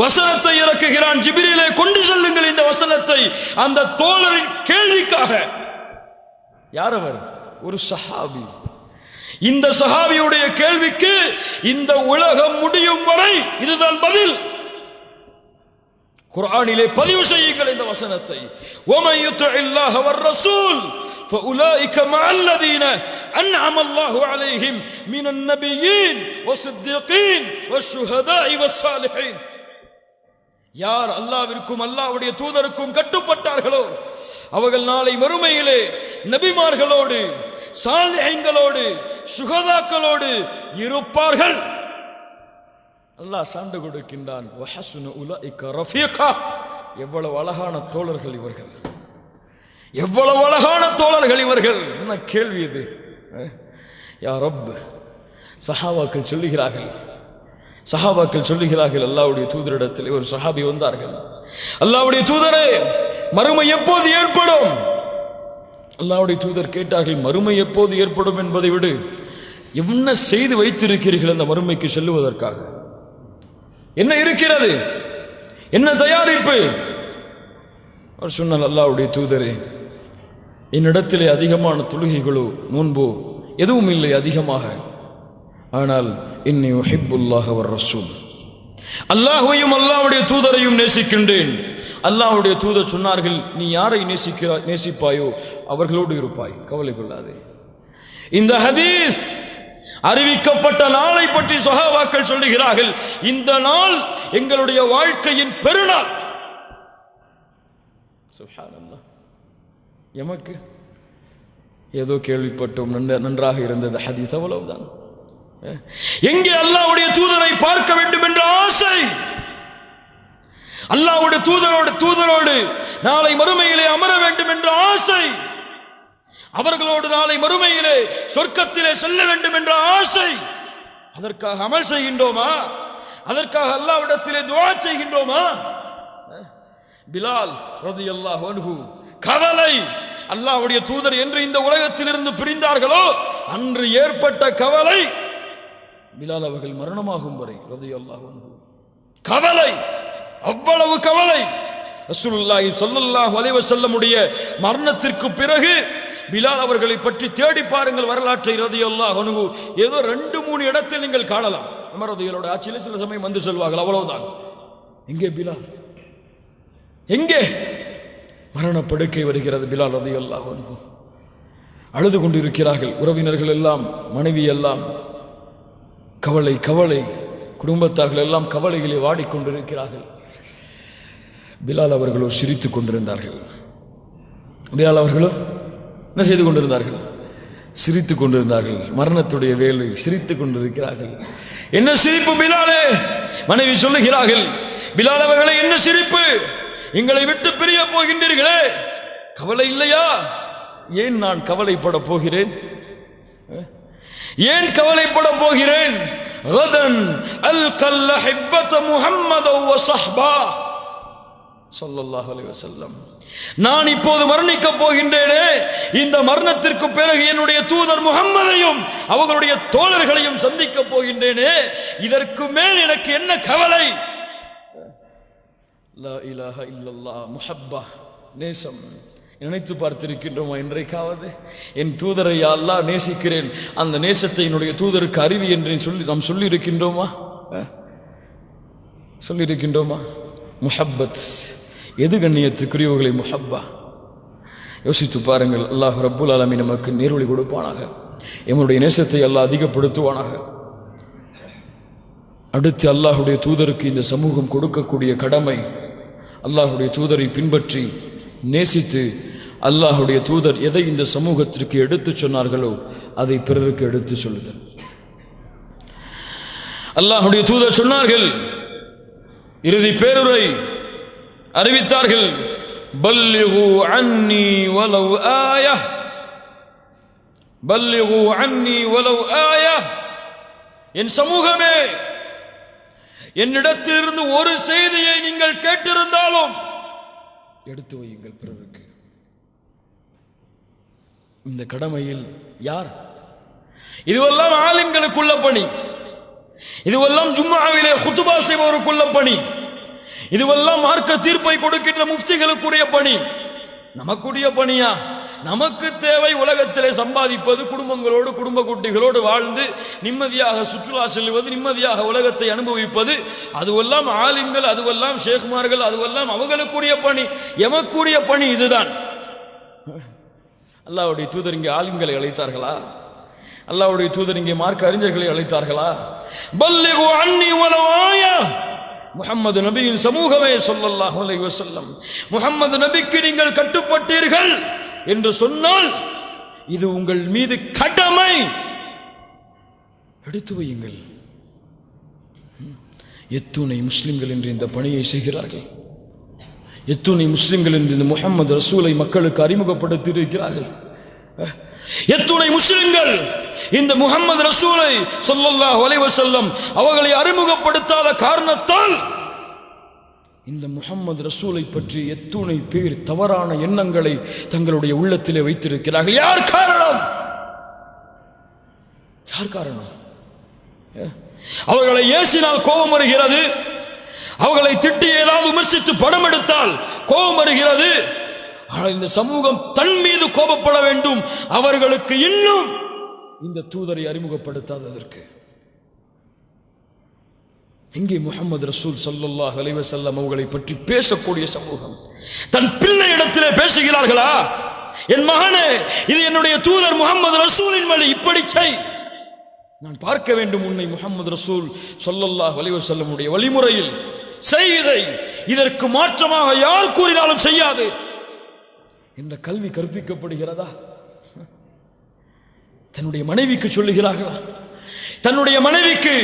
வசனத்தை இறக்குகிறான். ஜிப்ரீலை கொண்டு செல்லுங்கள் இந்த வசனத்தை அந்த தோழரின் கேள்விக்காக. யார் அவர்? ஒரு சஹாபி. இந்த சஹாபியுடைய கேள்விக்கு இந்த உலகம் முடியும் வரை இதுதான் பதில். குர்ஆனிலே பதிவு செய்யுங்கள் இந்த வசனத்தை. وَمَن يُطِعِ اللَّهَ وَالرَّسُولَ فَأُولَئِكَ مَعَ الَّذِينَ أَنْعَمَ اللَّهُ عَلَيْهِمْ مِنَ النَّبِيِّينَ وَالصِّدِّيقِينَ وَالشُّهَدَاءِ وَالصَّالِحِينَ. யார் அல்லாஹ்விற்கும் அல்லாஹ்வுடைய தூதருக்கும் கட்டுப்பட்டார்களோ அவர்கள் நாளை மறுமையிலே நபிமார்களோடு, சாலிஹீன்களோடு, சுஹதாக்களோடு இருப்பார்கள். அல்லாஹ் சான்று கொடுக்கின்றான். வஹஸுன உலைக ரஃபீகா. எவ்வளவு அழகான தோழர்கள் இவர்கள், எவ்வளவு அழகான தோழர்கள் இவர்கள். என்ன கேள்வி இது? யா ரப். சஹாபாக்கள் சொல்லுகிறார்கள் அல்லாஹ்வுடைய தூதரிடத்தில் ஒரு சஹாபி வந்தார்கள். அல்லாஹ்வுடைய தூதரே, மறுமை எப்போது ஏற்படும்? அல்லாஹ்வுடைய தூதர் கேட்டார்கள், மறுமை எப்போது ஏற்படும் என்பதை விடு, என்ன செய்து வைத்திருக்கிறீர்கள் அந்த மறுமைக்கு செல்லுவதற்காக? என்ன இருக்கிறது? என்ன தயாரிப்பு? அவர் சொன்னால், அல்லாஹ்வுடைய தூதரே, என்னிடத்திலே அதிகமான தொழுகைகளோ நோன்போ எதுவும் இல்லை அதிகமாக. ஆனால் இன்னி உஹிப்புல்லாஹ வர் ரசூல், அல்லாஹ்வையும் அல்லாஹ்வுடைய தூதரையும் நேசிக்கின்றேன். அல்லாஹ்வுடைய தூதர் சொன்னார்கள், நீ யாரை நேசிப்பாயோ அவர்களோடு இருப்பாய், கவலை கொள்ளாதே. இந்த ஹதீஸ் அறிவிக்கப்பட்ட நாளை பற்றி சஹாபாக்கள் சொல்லுகிறார்கள், இந்த நாள் எங்களுடைய வாழ்க்கையின் பெருநாள். சுப்ஹானல்லாஹ். எமக்கு ஏதோ கேள்விப்பட்டோம், நன்றாக இருந்தது ஹதீஸ், அவ்வளவுதான். எங்கே அல்லாஹ்வுடைய தூதரை பார்க்க வேண்டும் என்ற ஆசை, அல்லாஹ்வுடைய தூதரோடு நாளை மறுமையிலே அமர வேண்டும் என்ற ஆசை, அவர்களோடு நாளை மறுமையிலே சொர்க்கத்திலே செல்ல வேண்டும் என்ற ஆசை, அதற்காக அமல் செய்கின்றோமா? அதற்காக அல்லாஹ்விடத்திலே துஆ செய்கின்றோமா? பிலால் ரலியல்லாஹு அன்ஹு கவலை, அல்லாஹ்வுடைய தூதர் என்று இந்த உலகத்திலிருந்து பிரிந்தார்களோ அன்று ஏற்பட்ட கவலை, பிலால் அவர்கள் மரணமாகும் வரை ரலியல்லாஹு அன்ஹு கவலை, அவ்வளவு கவலை. ரசூலுல்லாஹி ஸல்லல்லாஹு அலைஹி வஸல்லம் உடைய மரணத்திற்கு பிறகு பிலால் அவர்களை பற்றி தேடி பாருங்கள் வரலாற்றை ரலியல்லாஹு அன்ஹு. ஏதோ 2-3 இடத்தில் நீங்கள் காணலாம். உமர் ரலியல்லாஹு ஆட்சியில் சில சமயம் வந்து சொல்வார்கள், அவ்வளவுதான். எங்கே பிலால்? எங்கே? மரணப்படுக்கை வருகிறது. பிலால் ரலியல்லாஹு அன்ஹு அழுது கொண்டிருக்கிறார்கள். உறவினர்கள் எல்லாம், மனைவி எல்லாம் கவலை கவலை, குடும்பத்தார்கள் எல்லாம் கவலைகளை வாடிக்கொண்டிருக்கிறார்கள். பிலால் அவர்களோ சிரித்துக் கொண்டிருந்தார்கள். பிலால் அவர்களோ என்ன செய்து கொண்டிருந்தார்கள்? சிரித்துக் கொண்டிருந்தார்கள். மரணத்துடைய வேலை, சிரித்துக் கொண்டிருக்கிறார்கள். என்ன சிரிப்பு பிலாலே? மனைவி சொல்லுகிறார்கள், பிலால் அவர்களே, என்ன சிரிப்பு? எங்களை விட்டு பிரிய போகின்றீர்களே, கவலை இல்லையா? ஏன் நான் கவலைப்பட போகிறேன்? ஏன் கவலைப்பட போகிறேன்? கதன் அல்கல் ஹிப்பத முஹம்மத வ ஸஹ்பா ஸல்லல்லாஹு அலைஹி வஸல்லம். நான் இப்போது மரணிக்க போகின்றேனே, இந்த மரணத்திற்கு பிறகு என்னுடைய தூதர் முஹம்மதையும் அவர்களுடைய தோழர்களையும் சந்திக்க போகின்றேனே, இதற்கு மேல் எனக்கு என்ன கவலை? லா இலாஹ இல்லல்லாஹ், முஹப்பா, நேசம். நினைத்து பார்த்திருக்கின்றோமா இன்றைக்காவது? என் தூதரை அல்லாஹ் நேசிக்கிறேன், அந்த நேசத்தை என்னுடைய தூதருக்கு அறிவி என்று நாம் சொல்லியிருக்கின்றோமா? சொல்லியிருக்கின்றோமா? முஹப்பத் எது கண்ணியத்துக்குரியவர்களை முஹப்பா? யோசித்து பாருங்கள். அல்லாஹ் ரப்புல் ஆலமீன் நமக்கு நேர்வழி கொடுப்பானாக, எம்முடைய நேசத்தை அல்லாஹ் அதிகப்படுத்துவானாக. அடுத்து அல்லாஹுடைய தூதருக்கு இந்த சமூகம் கொடுக்கக்கூடிய கடமை, அல்லாஹுடைய தூதரை பின்பற்றி நேசித்து, அல்லாஹுடைய தூதர் எதை இந்த சமூகத்திற்கு எடுத்து சொன்னார்களோ அதை பிறருக்கு எடுத்து சொல்லுதல். அல்லாஹுடைய தூதர் சொன்னார்கள், இறுதி பேருரை அறிவித்தார்கள், பல்லிகு அன்னி வலவ் ஆயா, பல்லிகு அன்னி வலவ் ஆயா. என் சமூகமே, என்னிடத்திலிருந்து ஒரு செய்தியை நீங்கள் கேட்டிருந்தாலும் எடுத்து வையுங்கள் பிறருக்கு. இந்த கடமையில் யார்? இதுவெல்லாம் ஆலிம்களுக்குள்ள பணி, இதுவெல்லாம் ஜும்மாவிலே குத்துபா செய்வோருக்குள்ள பணி, இதுவெல்லாம் மார்க்க தீர்ப்பை கொடுக்கின்ற முஃப்திகளுக்குரிய பணி. நமக்குரிய பணியா? நமக்கு தேவை உலகத்திலே சம்பாதிப்பது, குடும்பங்களோடு குடும்ப குட்டிகளோடு வாழ்ந்து நிம்மதியாக சுற்றுலா செல்வது, நிம்மதியாக உலகத்தை அனுபவிப்பது. அதுவெல்லாம் ஆலிம்கள், அதுவெல்லாம் ஷேக்மார்கள், அதுவெல்லாம் அவங்களுக்குரிய பணி. எமக்குரிய பணி இதுதான். அல்லாஹ்வுடைய தூதர் இங்கே ஆலிம்களை அழைத்தார்களா? அல்லாஹ்வுடைய தூதர் இங்கே மார்க்க அறிஞர்களை அழைத்தார்களா? பல்லிகு அன்னி வலவ் ஆயா. முஹம்மது நபியின் சமூகமே ஸல்லல்லாஹு அலைஹி வஸல்லம், முஹம்மது நபிக்கு நீங்கள் கட்டுப்பட்டீர்கள் என்று சொன்னால் இது உங்கள் மீது கடமை. எடுத்து வையுங்கள். எத்துணை முஸ்லிம்கள் என்று இந்த பணியை செய்கிறார்கள். எத்துணை முஸ்லிம்கள் என்று இந்த முஹம்மது ரசூலை மக்களுக்கு அறிமுகப்படுத்தி இருக்கிறார்கள். எத்துணை முஸ்லிம்கள் இந்த முஹம்மது ரசூலை ஸல்லல்லாஹு அலைஹி வஸல்லம் அவர்களை அறிமுகப்படுத்தாத காரணத்தால் இந்த முஹம்மது ரசூலை பற்றி எத்துணை பேர் தவறான எண்ணங்களை தங்களுடைய உள்ளத்திலே வைத்திருக்கிறார்கள். யார் காரணம்? யார் காரணம்? அவர்களை ஏசினால் கோபம் வருகிறது, அவர்களை திட்டி ஏதாவது விமர்சித்து படம் எடுத்தால் கோபம் வருகிறது. ஆனால் இந்த சமூகம் தன் மீது கோபப்பட வேண்டும், அவர்களுக்கு இன்னும் இந்த தூதரை அறிமுகப்படுத்தாததற்கு. இங்கே முஹம்மது ரசூல் ஸல்லல்லாஹு அலைஹி வஸல்லம் அவர்களை பற்றி பேசக்கூடிய சமூகம் தன் பிள்ளை இடத்திலே பேசுகிறார்களா? என் மகனே, இது என்னுடைய தூதர் முஹம்மது ரசூலின் வழி, இப்படி செய். நான் பார்க்க வேண்டும் உன்னை முஹம்மது ரசூல் ஸல்லல்லாஹு அலைஹி வஸல்லம் உடைய வழிமுறையில் செய்தை, இதற்கு மாற்றமாக யார் கூறினாலும் செய்யாது என்ற கல்வி கற்பிக்கப்படுகிறதா? தன்னுடைய மனைவிக்கு சொல்லுகிறார்களா? தன்னுடைய மனைவிக்கு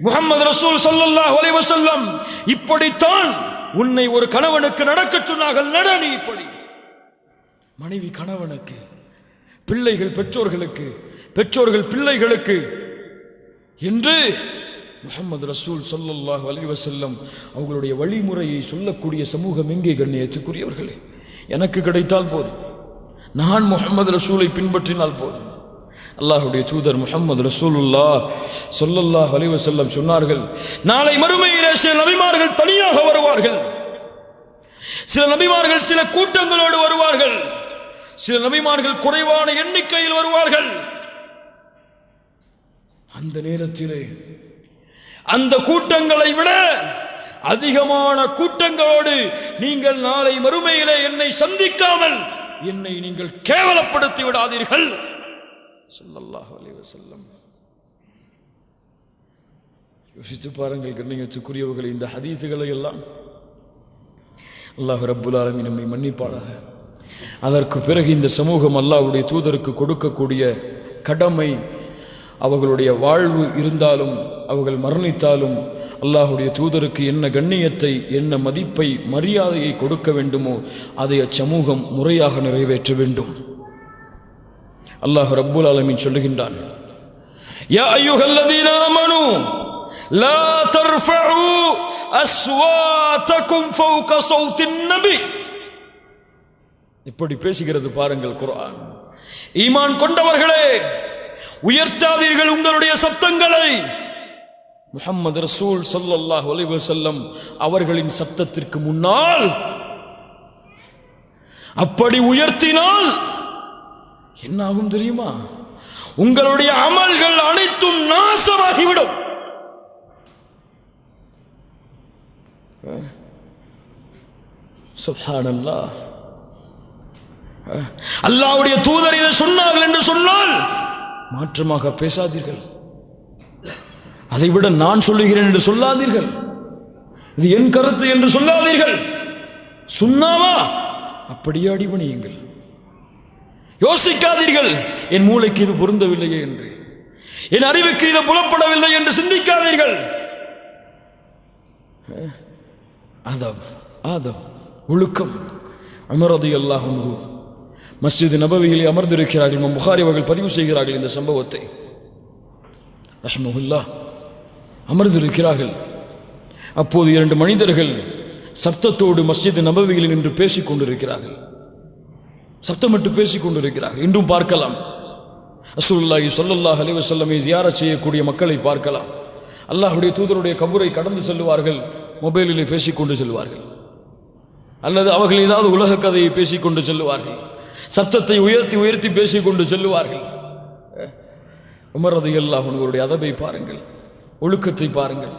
முஹம்மது ரசூல் ஸல்லல்லாஹு அலைஹி வஸல்லம் இப்படித்தான் உன்னை ஒரு கணவனுக்கு நடக்க சொன்னார்கள், நட நீ இப்படி. மனைவி கணவனுக்கு, பிள்ளைகள் பெற்றோர்களுக்கு, பெற்றோர்கள் பிள்ளைகளுக்கு என்று முஹம்மது ரசூல் ஸல்லல்லாஹு அலைஹி வஸல்லம் அவர்களுடைய வழிமுறையை சொல்லக்கூடிய சமூகம் எங்கே கண்ணியத்துக்குரியவர்களே? எனக்கு கிடைத்தால் போதும், நான் முஹம்மது ரசூலை பின்பற்றினால் போதும். அல்லாஹ்வுடைய தூதர் முஹம்மது ரசூலுல்லாஹ் ஸல்லல்லாஹு அலைஹி வஸல்லம் சொன்னார்கள், நாளை மறுமையிலே சில நபிமார்கள் தனியாக வருவார்கள், சில நபிமார்கள் சில கூட்டங்களோடு வருவார்கள், சில நபிமார்கள் குறைவான எண்ணிக்கையில் வருவார்கள். அந்த நேரத்திலே அந்த கூட்டங்களை விட அதிகமான கூட்டங்களோடு நீங்கள் நாளை மறுமையிலே என்னை சந்திக்காமல் என்னை நீங்கள் கேவலப்படுத்தி விடாதீர்கள் ஸல்லல்லாஹு அலைஹி வஸல்லம். யோசித்து பாருங்கள் கண்ணியத்துக்குரியவர்களே, இந்த ஹதீஸுகளை எல்லாம் அல்லாஹ் ரப்புல் ஆலமீன் நம்மை மன்னிப்பாளாக. அதற்கு பிறகு இந்த சமூகம் அல்லாஹ்வுடைய தூதருக்கு கொடுக்கக்கூடிய கடமை, அவர்களுடைய வாழ்வு இருந்தாலும் அவர்கள் மரணித்தாலும் அல்லாஹ்வுடைய தூதருக்கு என்ன கண்ணியத்தை, என்ன மதிப்பை, மரியாதையை கொடுக்க வேண்டுமோ அதை அச்சமூகம் முறையாக நிறைவேற்ற வேண்டும். அல்லாஹ் ரப்புல் ஆலமீன் சொல்லுகின்றான், யா அய்யுஹல்லதீன ஆமனூ லா தர்ஃபஉ அஸ்வாதகும் ஃபௌக ஸௌத்தின் நபி. இப்படி பேசுகிறது பாருங்கள் குர்ஆன். ஈமான் கொண்டவர்களே, உயர்த்தாதீர்கள் உங்களுடைய சப்தங்களை முஹம்மது ரசூல் ஸல்லல்லாஹு அலைஹி வஸல்லம் அவர்களின் சப்தத்திற்கு முன்னால். அப்படி உயர்த்தினால் என்ன ஆகும் தெரியுமா? உங்களுடைய அமல்கள் அனைத்தும் நாசமாகிவிடும். சுப்ஹானல்லாஹ். அல்லாஹ்வுடைய தூதர் இதை சொன்னார்கள் என்று சொன்னால் மாற்றமாக பேசாதீர்கள். அதைவிட நான் சொல்லுகிறேன் என்று சொல்லாதீர்கள். இது என் கருத்து என்று சொல்லாதீர்கள். சுன்னாவா அப்படியே அடிபணியுங்கள். யோசிக்காதீர்கள், என் மூளைக்கு இது பொருந்தவில்லையே என்று, என் அறிவுக்கு இது புலப்படவில்லை என்று சிந்திக்காதீர்கள். ஆதம் ஆதம் ஒழுக்கம். உமர் ரலியல்லாஹு அன்ஹு மஸ்ஜித் நபவியிலே அமர்ந்திருக்கிறார்கள். இமாம் புகாரி அவர்கள் பதிவு செய்கிறார்கள் இந்த சம்பவத்தை. ரஹ்மஹுல்லாஹ் அமர்ந்திருக்கிறார்கள். அப்போது இரண்டு மனிதர்கள் சப்தத்தோடு மஸ்ஜித் நபவியில் நின்று பேசிக் கொண்டிருக்கிறார்கள். சப்தமிட்டு பேசிக் கொண்டிருக்கிறார்கள். இன்றும் பார்க்கலாம். ரசூலுல்லாஹி ஸல்லல்லாஹு அலைஹி வஸல்லம் ஜியாரத் செய்யக்கூடிய மக்களை பார்க்கலாம். அல்லாஹ்வுடைய தூதருடைய கபரை கடந்து செல்வார்கள், மொபைலிலே பேசிக்கொண்டு செல்வார்கள், அல்லது அவர்கள் ஏதாவது உலக கதையை பேசிக்கொண்டு செல்வார்கள். சத்தத்தை உயர்த்தி உயர்த்தி பேசிக்கொண்டு செல்லுவார்கள். உமர் ரலியல்லாஹு அன்ஹுவுடைய அதபை பாருங்கள், ஒழுக்கத்தை பாருங்கள்.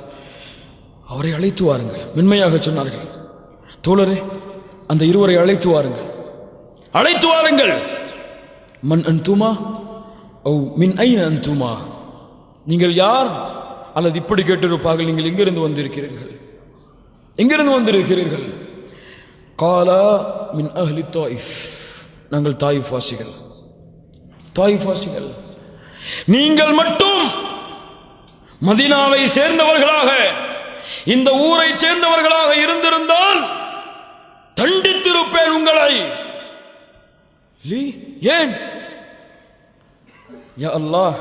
அவரை அழைத்து வாருங்கள். மென்மையாக சொன்னார்கள், தோழரே அந்த இருவரை அழைத்து வாருங்கள், அழைத்து வாருங்கள். மன் அன்துமா ஓ மின் ஐன அன்துமா, நீங்கள் யார்? அல்லது இப்படி கேட்டிருப்பார்கள், நீங்கள் எங்கிருந்து வந்திருக்கிறீர்கள், எங்கிருந்து வந்திருக்கிறீர்கள்? காலா மின் அஹ்லி தாயிஃப், நாங்கள் தாயிஃப் வாசிகள், தாயிஃப் வாசிகள். நீங்கள் மட்டும் மதீனாவை சேர்ந்தவர்களாக, இந்த ஊரை சேர்ந்தவர்களாக இருந்திருந்தால் தண்டித்திருப்பேன் உங்களை. ஏன்? யா அல்லாஹ்,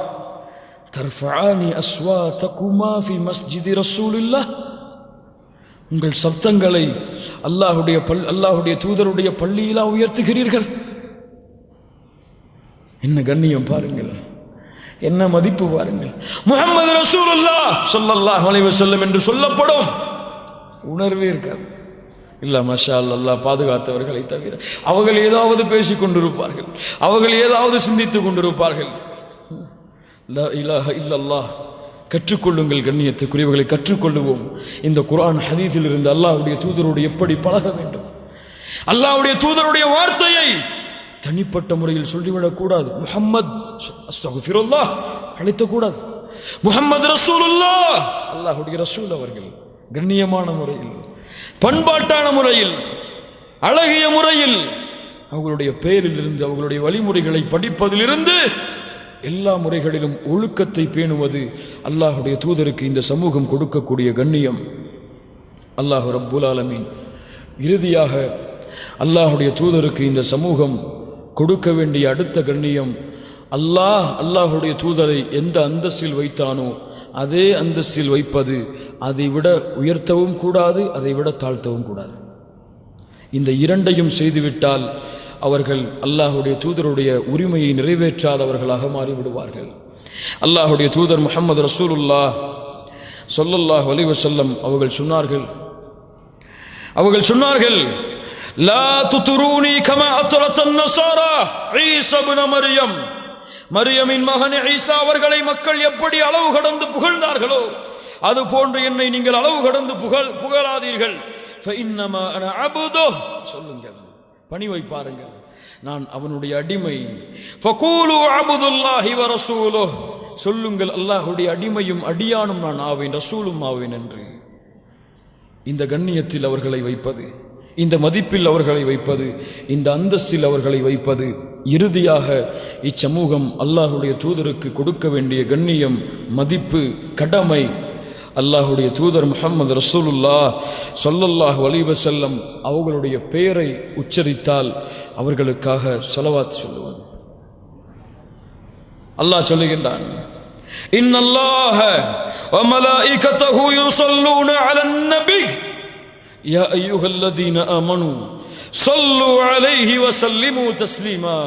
தர்ஃபஆனி அஸ்வாதகுமா ஃபி மஸ்ஜிதி ரசூலில்லாஹ், உங்கள் சப்தங்களை அல்லாஹ்வுடைய தூதருடைய பள்ளியிலா உயர்த்துகிறீர்கள். என்ன கண்ணியம் பாருங்கள், என்ன மதிப்பு பாருங்கள். முஹம்மது ரசூலுல்லாஹ் ஸல்லல்லாஹு அலைஹி வஸல்லம் என்று சொல்லப்படும் உணர்வே இருக்காது. இல்ல மாஷா அல்லாஹ் பாதுகாத்தவர்களை தவிர அவர்கள் ஏதாவது பேசிக் கொண்டிருப்பார்கள், அவர்கள் ஏதாவது சிந்தித்துக் கொண்டிருப்பார்கள். லா இலாஹ இல்லல்லாஹ். கற்றுக்கொள்ளுங்கள் கண்ணியத்துக்குரியவர்களை, கற்றுக்கொள்ளுவோம். இந்த குர்ஆன் ஹதீஸில் இருந்து அல்லாஹ்வுடைய தூதரோடு எப்படி பழக வேண்டும், அல்லாஹ்வுடைய தூதருடைய வார்த்தையை தனிப்பட்ட முறையில் சொல்லிவிடக்கூடாது. முஹம்மத் அஸ்தக்ஃபிருல்லாஹ் அழைத்தக்கூடாது. முஹம்மது ரசூலுல்லாஹ், அல்லாஹ்வுடைய ரசூல் அவர்கள் கண்ணியமான முறையில், பண்பாட்டான முறையில், அழகிய முறையில் அவர்களுடைய பெயரில் இருந்து, அவர்களுடைய வழிமுறைகளை படிப்பதிலிருந்து எல்லா முறைகளிலும் ஒழுக்கத்தை பேணுவது அல்லாஹ்வுடைய தூதருக்கு இந்த சமூகம் கொடுக்கக்கூடிய கண்ணியம். அல்லாஹ் ரப்புல் ஆலமீன் இறுதியாக அல்லாஹ்வுடைய தூதருக்கு இந்த சமூகம் கொடுக்க வேண்டிய அடுத்த கண்ணியம், அல்லாஹ்வுடைய தூதரை எந்த அந்தஸ்தில் வைத்தானோ அதே அந்தஸ்தில் வைப்பது. அதை விட உயர்த்தவும் கூடாது, அதை விட தாழ்த்தவும் கூடாது. இந்த இரண்டையும் செய்துவிட்டால் அவர்கள் அல்லாஹ்வுடைய தூதருடைய உரிமையை நிறைவேற்றாதவர்களாக மாறிவிடுவார்கள். அல்லாஹ்வுடைய தூதர் முஹம்மது ரசூலுல்லாஹ் ஸல்லல்லாஹு அலைஹி வஸல்லம் அவர்கள் சொன்னார்கள், லா துத்ரூனி கமா அத்ரத்தன் நஸாரா ஈஸா இப்னு மர்யம், மரியமின் மகன் ஈசா அவர்களை மக்கள் எப்படி அளவு கடந்து புகழ்ந்தார்களோ அது போன்று என்னை நீங்கள் அளவு கடந்து புகழாதீர்கள். ஃபஇன்னமா அன அப்துஹ், சொல்லுங்கள், பணிவை பாருங்கள், நான் அவனுடைய அடிமை. ஃபகூலு அப்துல்லாஹி வ ரசூலுஹ், சொல்லுங்கள் அல்லாஹ்வுடைய அடிமையும் அடியானும் நான் ஆவேன், ரசூலும் ஆவேன் என்று. இந்த கண்ணியத்தில் அவர்களை வைப்பது, இந்த மதிப்பில் அவர்களை வைப்பது, இந்த அந்தஸ்தில் அவர்களை வைப்பது இறுதியாக இச்சமூகம் அல்லாஹ்வுடைய தூதருக்கு கொடுக்க வேண்டிய கண்ணியம், மதிப்பு, கடமை. அல்லாஹ்வுடைய தூதர் முஹம்மது ரசூலுல்லாஹ் ஸல்லல்லாஹு அலைஹி வஸல்லம் அவர்களுடைய பெயரை உச்சரித்தால் அவர்களுக்காக ஸலவாத் சொல்லுவது. அல்லாஹ் சொல்லுகின்றான், இன்னல்லாஹ வ மலாயிகத்தஹு யுஸல்லூன அலன் நபி யா அய்யுஹல்லதீன ஆமனூ ஸல்லூ அலைஹி வ ஸல்லிமூ தஸ்லீமா.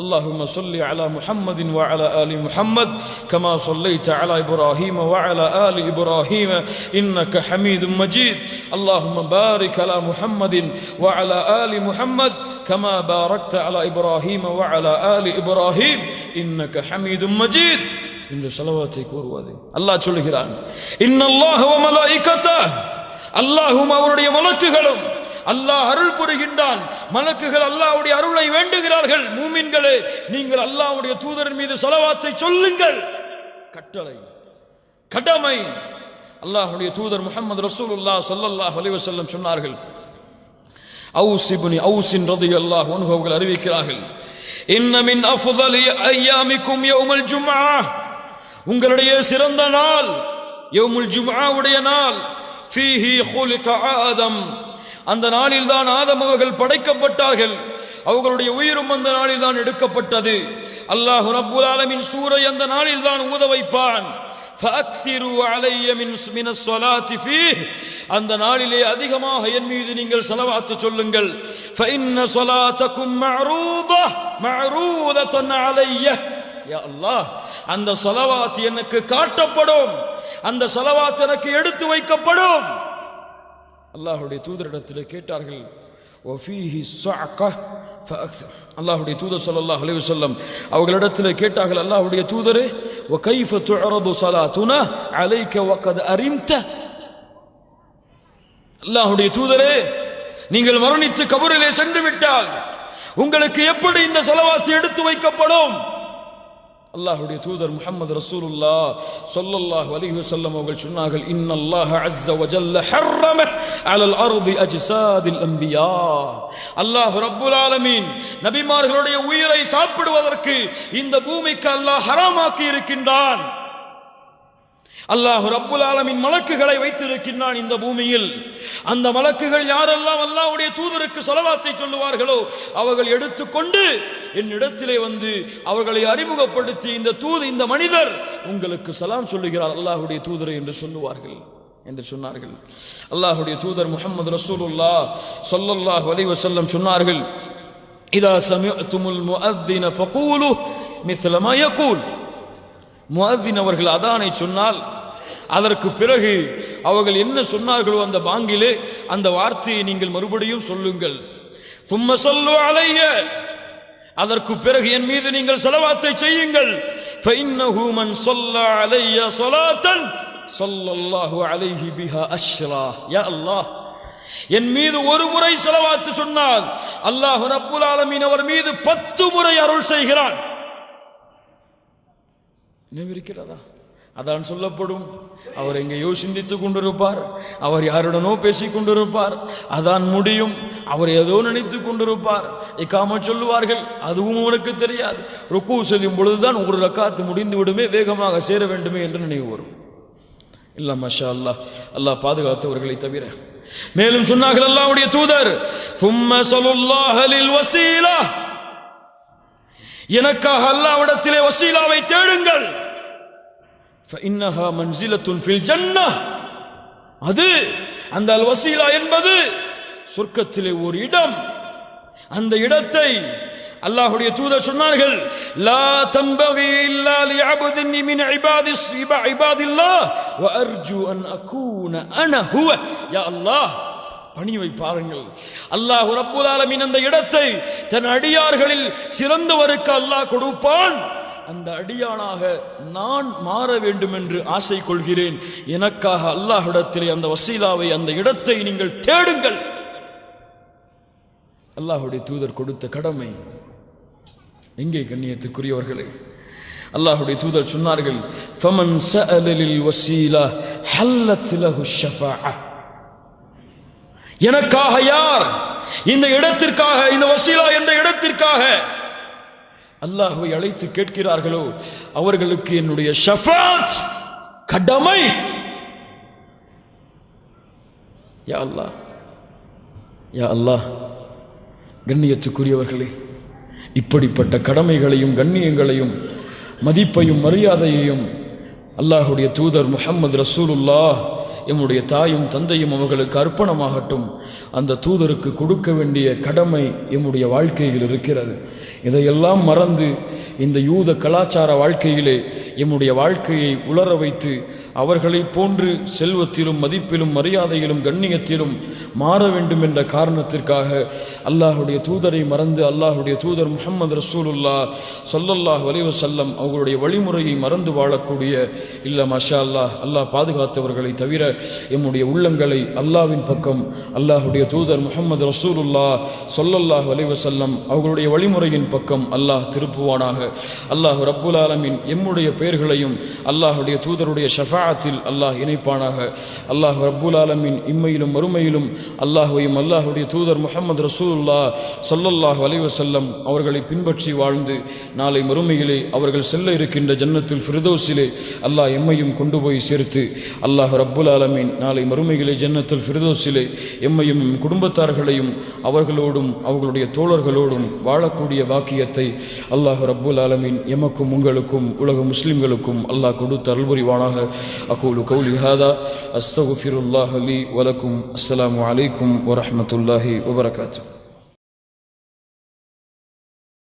اللهم صل على محمد وعلى آل محمد كما صليت على إبراهيم وعلى آل إبراهيم إنك حميد مجيد. اللهم بارك على محمد وعلى آل محمد كما باركت على إبراهيم وعلى آل إبراهيم إنك حميد مجيد. இந்த ஸலவாத்தை கூறுவது அல்லாஹ் சொல்கிறான், இன்னல்லாஹ வ மலாயிகத்தஹு, அல்லாஹ்வும் அவருடைய மலக்குகளும், அல்லாஹ் அருள் புரிகின்றான், மலக்குகள் அல்லாஹ்வுடைய அருளை வேண்டுகிறார்கள். மூமின்களே, நீங்கள் அல்லாஹ்வுடைய தூதரின் மீது ஸலவாத்தை சொல்லுங்கள். கட்டளை, கடமை. அல்லாஹ்வுடைய தூதர் முஹம்மது ரசூலுல்லாஹ் ஸல்லல்லாஹு அலைஹி வஸல்லம் சொன்னார்கள், அவுஸ் இப்னு அவுஸின் ரலியல்லாஹு அன்ஹு அவர்கள் அறிவிக்கிறார்கள், இன்ன மின் அஃதலி அய்யாமிக்கும் யௌமுல் ஜும்ஆ, உங்களுடைய சிறந்த நாள் யௌமுல் ஜும்ஆவுடைய நாள். ஃபீஹி குலிக ஆதம், அந்த நாளில் தான் ஆதம் அவர்கள் படைக்கப்பட்டார்கள், அவர்களுடைய உயிரும் அந்த நாளில் தான் எடுக்கப்பட்டது. அல்லாஹ் ரப்புல் ஆலமீன் சூரை அந்த நாளில் தான் ஊத வைப்பான். ஃபஅக்திரு அலைய மினஸ் ஸலாத்தி ஃபீஹ், அந்த நாளிலே அதிகமாக என் மீது நீங்கள் ஸலவாத் சொல்லுங்கள். ஃபஇன்ன ஸலாத்தகும் மஅரூதத்துன் அலைய, யா அல்லாஹ், அந்த ஸலவாத் எனக்கு காட்டப்படும், அந்த ஸலவாத் எனக்கு எடுத்து வைக்கப்படும். அல்லாஹ்வுடைய தூதரிடத்தில் கேட்டார்கள், வஃபீஹி ஸஅக அல்லாஹ்வுடைய தூதர் ஸல்லல்லாஹு அலைஹி வஸல்லம் அவர்களிடத்தில் கேட்டார்கள், அல்லாஹ்வுடைய தூதரே, وكيف تعرض صلاتنا عليك وقد أرمت. அல்லாஹ்வுடைய தூதரே, நீங்கள் மரணித்து கபரிலே சென்று விட்டால் உங்களுக்கு எப்படி இந்த ஸலவாத் எடுத்து வைக்கப்படும்? அல்லாஹ்வுடைய தூதர் முஹம்மது ரசூலுல்லாஹ் ஸல்லல்லாஹு அலைஹி வஸல்லம் அவர்கள் சொன்னார்கள், இன்னல்லாஹ அஸ்ஸ வ ஜல்ல ஹர்ரம அலல் அர்தி அஜ்ஸாதில் அன்பியா. அல்லாஹ் ரப்புல் ஆலமீன் நபிமார்களுடைய உயிரை சாப்பிடுவதற்கு இந்த பூமிக்கு அல்லாஹ் ஹராமாக்கி இருக்கின்றான். அல்லாஹ் ரப்புல் ஆலமீன் மலக்குகளை வைத்திருக்கின்றான் இந்த பூமியில். அந்த மலக்குகள் யாரெல்லாம் அல்லாஹ்வுடைய தூதருக்கு ஸலவாத்தை சொல்லுவார்களோ அவர்கள் எடுத்துக்கொண்டு என்னிடத்திலே வந்து அவர்களை அறிமுகப்படுத்தி, இந்த மனிதர் உங்களுக்கு சலாம் சொல்லுகிறார் அல்லாஹ்வுடைய தூதரை என்று சொல்லுவார்கள் என்று சொன்னார்கள். அல்லாஹ்வுடைய தூதர் முஹம்மது ரசூலுல்லாஹ் ஸல்லல்லாஹு அலைஹி வஸல்லம் சொன்னார்கள், இதா சமிஅதுமுல் முஅத்தின ஃபகூலு மிஸ்ல மா யகூல். முஅத்தின் அவர்கள் அதானை சொன்னால் அதற்கு பிறகு அவர்கள் என்ன சொன்னார்களோ அந்த பாங்கிலே அந்த வார்த்தையை நீங்கள் மறுபடியும் சொல்லுங்கள். சும்ம ஸல்லு அலைய, அதற்கு பிறகு என் மீது நீங்கள் ஸலவாத்தை செய்யுங்கள். ஃபஇன்னஹு மன் ஸல்லா அலைய ஸலாத்தன் ஸல்லல்லாஹு அலைஹி பிஹா அஷ்ரா. யா அல்லாஹ், என் மீது ஒரு முறை ஸலவாத்து சொன்னால் அல்லாஹ் ரப்புல் ஆலமீன் அவர் மீது 10 முறை அருள் செய்கிறான். நினைவிருக்கிறதா? அதான் சொல்லப்படும். அவர் எங்கேயோ சிந்தித்துக் கொண்டிருப்பார், அவர் யாருடனோ பேசிக் கொண்டிருப்பார், அதான் முடியும், அவர் ஏதோ நினைத்துக் கொண்டிருப்பார். இக்காமத் சொல்லுவார்கள், அதுவும் அவனுக்கு தெரியாது. ருக்கு செல்லும் பொழுதுதான் ஒரு ரக்காத்து முடிந்து விடுமே, வேகமாக சேர வேண்டுமே என்று நினைவு வரும். இல்ல மாஷா அல்லாஹ், அல்லாஹ் பாதுகாத்தவர்களை தவிர. மேலும் சொன்னார்கள் அல்லாஹ்வுடைய தூதர், ثُمَّ صَلُّوا اللَّهَ لِلْوَسِيلَةِ, எனக்காக அல்லாஹ்விடத்திலே வசீலாவை தேடுங்கள். فإنها منزلة في الجنة, அது அந்த அல் வசீலா என்பது சொர்க்கத்திலே ஒரு இடம். அந்த இடத்தை அல்லாஹ்வுடைய தூதர் சொன்னார்கள், லா தம்பகி இல்லா லிஅப்தின் மின் இபாதில்லாஹ் வ அர்ஜு அன் அகூன அன ஹுவ. யா அல்லாஹ், பணிவை பாருங்கள். அல்லாஹ் ரப்புல் ஆலமீன் அந்த இடத்தை தன் அடியார்களில் சிறந்தவருக்கு அல்லாஹ் கொடுப்பான். அந்த அடியானாக நான் மாற வேண்டும் என்று ஆசை கொள்கிறேன். எனக்காக அல்லாஹ்விடத்திலே அந்த வசீலாவை, அந்த இடத்தை நீங்கள் தேடுங்கள். அல்லாஹ்வுடைய தூதர் கொடுத்த கடமை எங்கே கண்ணியத்துக்குரியவர்களே? அல்லாஹ்வுடைய தூதர் சொன்னார்கள், ஃபமன் சஅல லில் வசீலா ஹல்லத் லஹு ஷஃபாஅ. எனக்காக யார் இந்த இடத்திற்காக, இந்த வசீலா என்ற இடத்திற்காக அல்லாஹ்வை அழைத்து கேட்கிறார்களோ அவர்களுக்கு என்னுடைய ஷஃபாத் கடமை. யா அல்லாஹ், யா அல்லாஹ், கண்ணியத்துக்குரியவர்களே, இப்படிப்பட்ட கடமைகளையும் கண்ணியங்களையும் மதிப்பையும் மரியாதையையும் அல்லாஹ்வுடைய தூதர் முஹம்மது ரசூலுல்லாஹ் எம்முடைய தாயும் தந்தையும் அவர்களுக்கு அர்ப்பணமாகட்டும். அந்த தூதருக்கு கொடுக்க வேண்டிய கடமை எம்முடைய வாழ்க்கையில் இருக்கிறது. இதையெல்லாம் மறந்து இந்த யூத கலாச்சார வாழ்க்கையிலே எம்முடைய வாழ்க்கையை உலர வைத்து அவர்களை போன்று செல்வத்திலும் மதிப்பிலும் மரியாதையிலும் கண்ணியத்திலும் மாற வேண்டும் என்ற காரணத்திற்காக அல்லாஹ்வுடைய தூதரை மறந்து அல்லாஹ்வுடைய தூதர் முஹம்மது ரசூலுல்லாஹ் ஸல்லல்லாஹு அலைஹி வஸல்லம் அவர்களுடைய வழிமுறையை மறந்து வாழக்கூடிய இல்ல மாஷா அல்லாஹ், அல்லாஹ் பாதுகாத்தவர்களை தவிர எம்முடைய உள்ளங்களை அல்லாஹ்வின் பக்கம் அல்லாஹ்வுடைய தூதர் முஹம்மது ரசூலுல்லாஹ் ஸல்லல்லாஹு அலைஹி வஸல்லம் அவர்களுடைய வழிமுறையின் பக்கம் அல்லாஹ் திருப்புவானாக. அல்லாஹ் ரப்புல் ஆலமீன் எம்முடைய பெயர்களையும் அல்லாஹ்வுடைய தூதருடைய ஷஃபாஅத்தில் அல்லாஹ் இணைப்பானாக. அல்லாஹ் ரப்புல் ஆலமீன் இம்மையிலும் மறுமையிலும் அல்லாஹ்வையும் அல்லாஹ்வுடைய தூதர் முஹம்மது ரசூலுல்லாஹ் ஸல்லல்லாஹு அலைஹி வஸல்லம் அவர்களை பின்பற்றி வாழ்ந்து நாளை மறுமையிலே அவர்கள் செல்ல இருக்கின்ற ஜன்னத்துல் ஃபிர்தௌஸிலே அல்லாஹ் எம்மையும் கொண்டு போய் சேர்த்து அல்லாஹ் ரப்புல் ஆலமீன் நாளை மறுமையிலே ஜன்னத்துல் ஃபிர்தௌஸிலே எம்மையும் குடும்பத்தார்களையும் அவர்களோடும் அவர்களுடைய தோழர்களோடும் வாழக்கூடிய வாக்கியத்தை அல்லாஹ் ரப்புல் ஆலமீன் எமக்கும் உங்களுக்கும் உலக முஸ்லிம்களுக்கும் அல்லாஹ் கொடுத்து அருள்புரிவானாக. أقول قولي هذا أستغفر الله لي ولكم. السلام عليكم ورحمة الله وبركاته.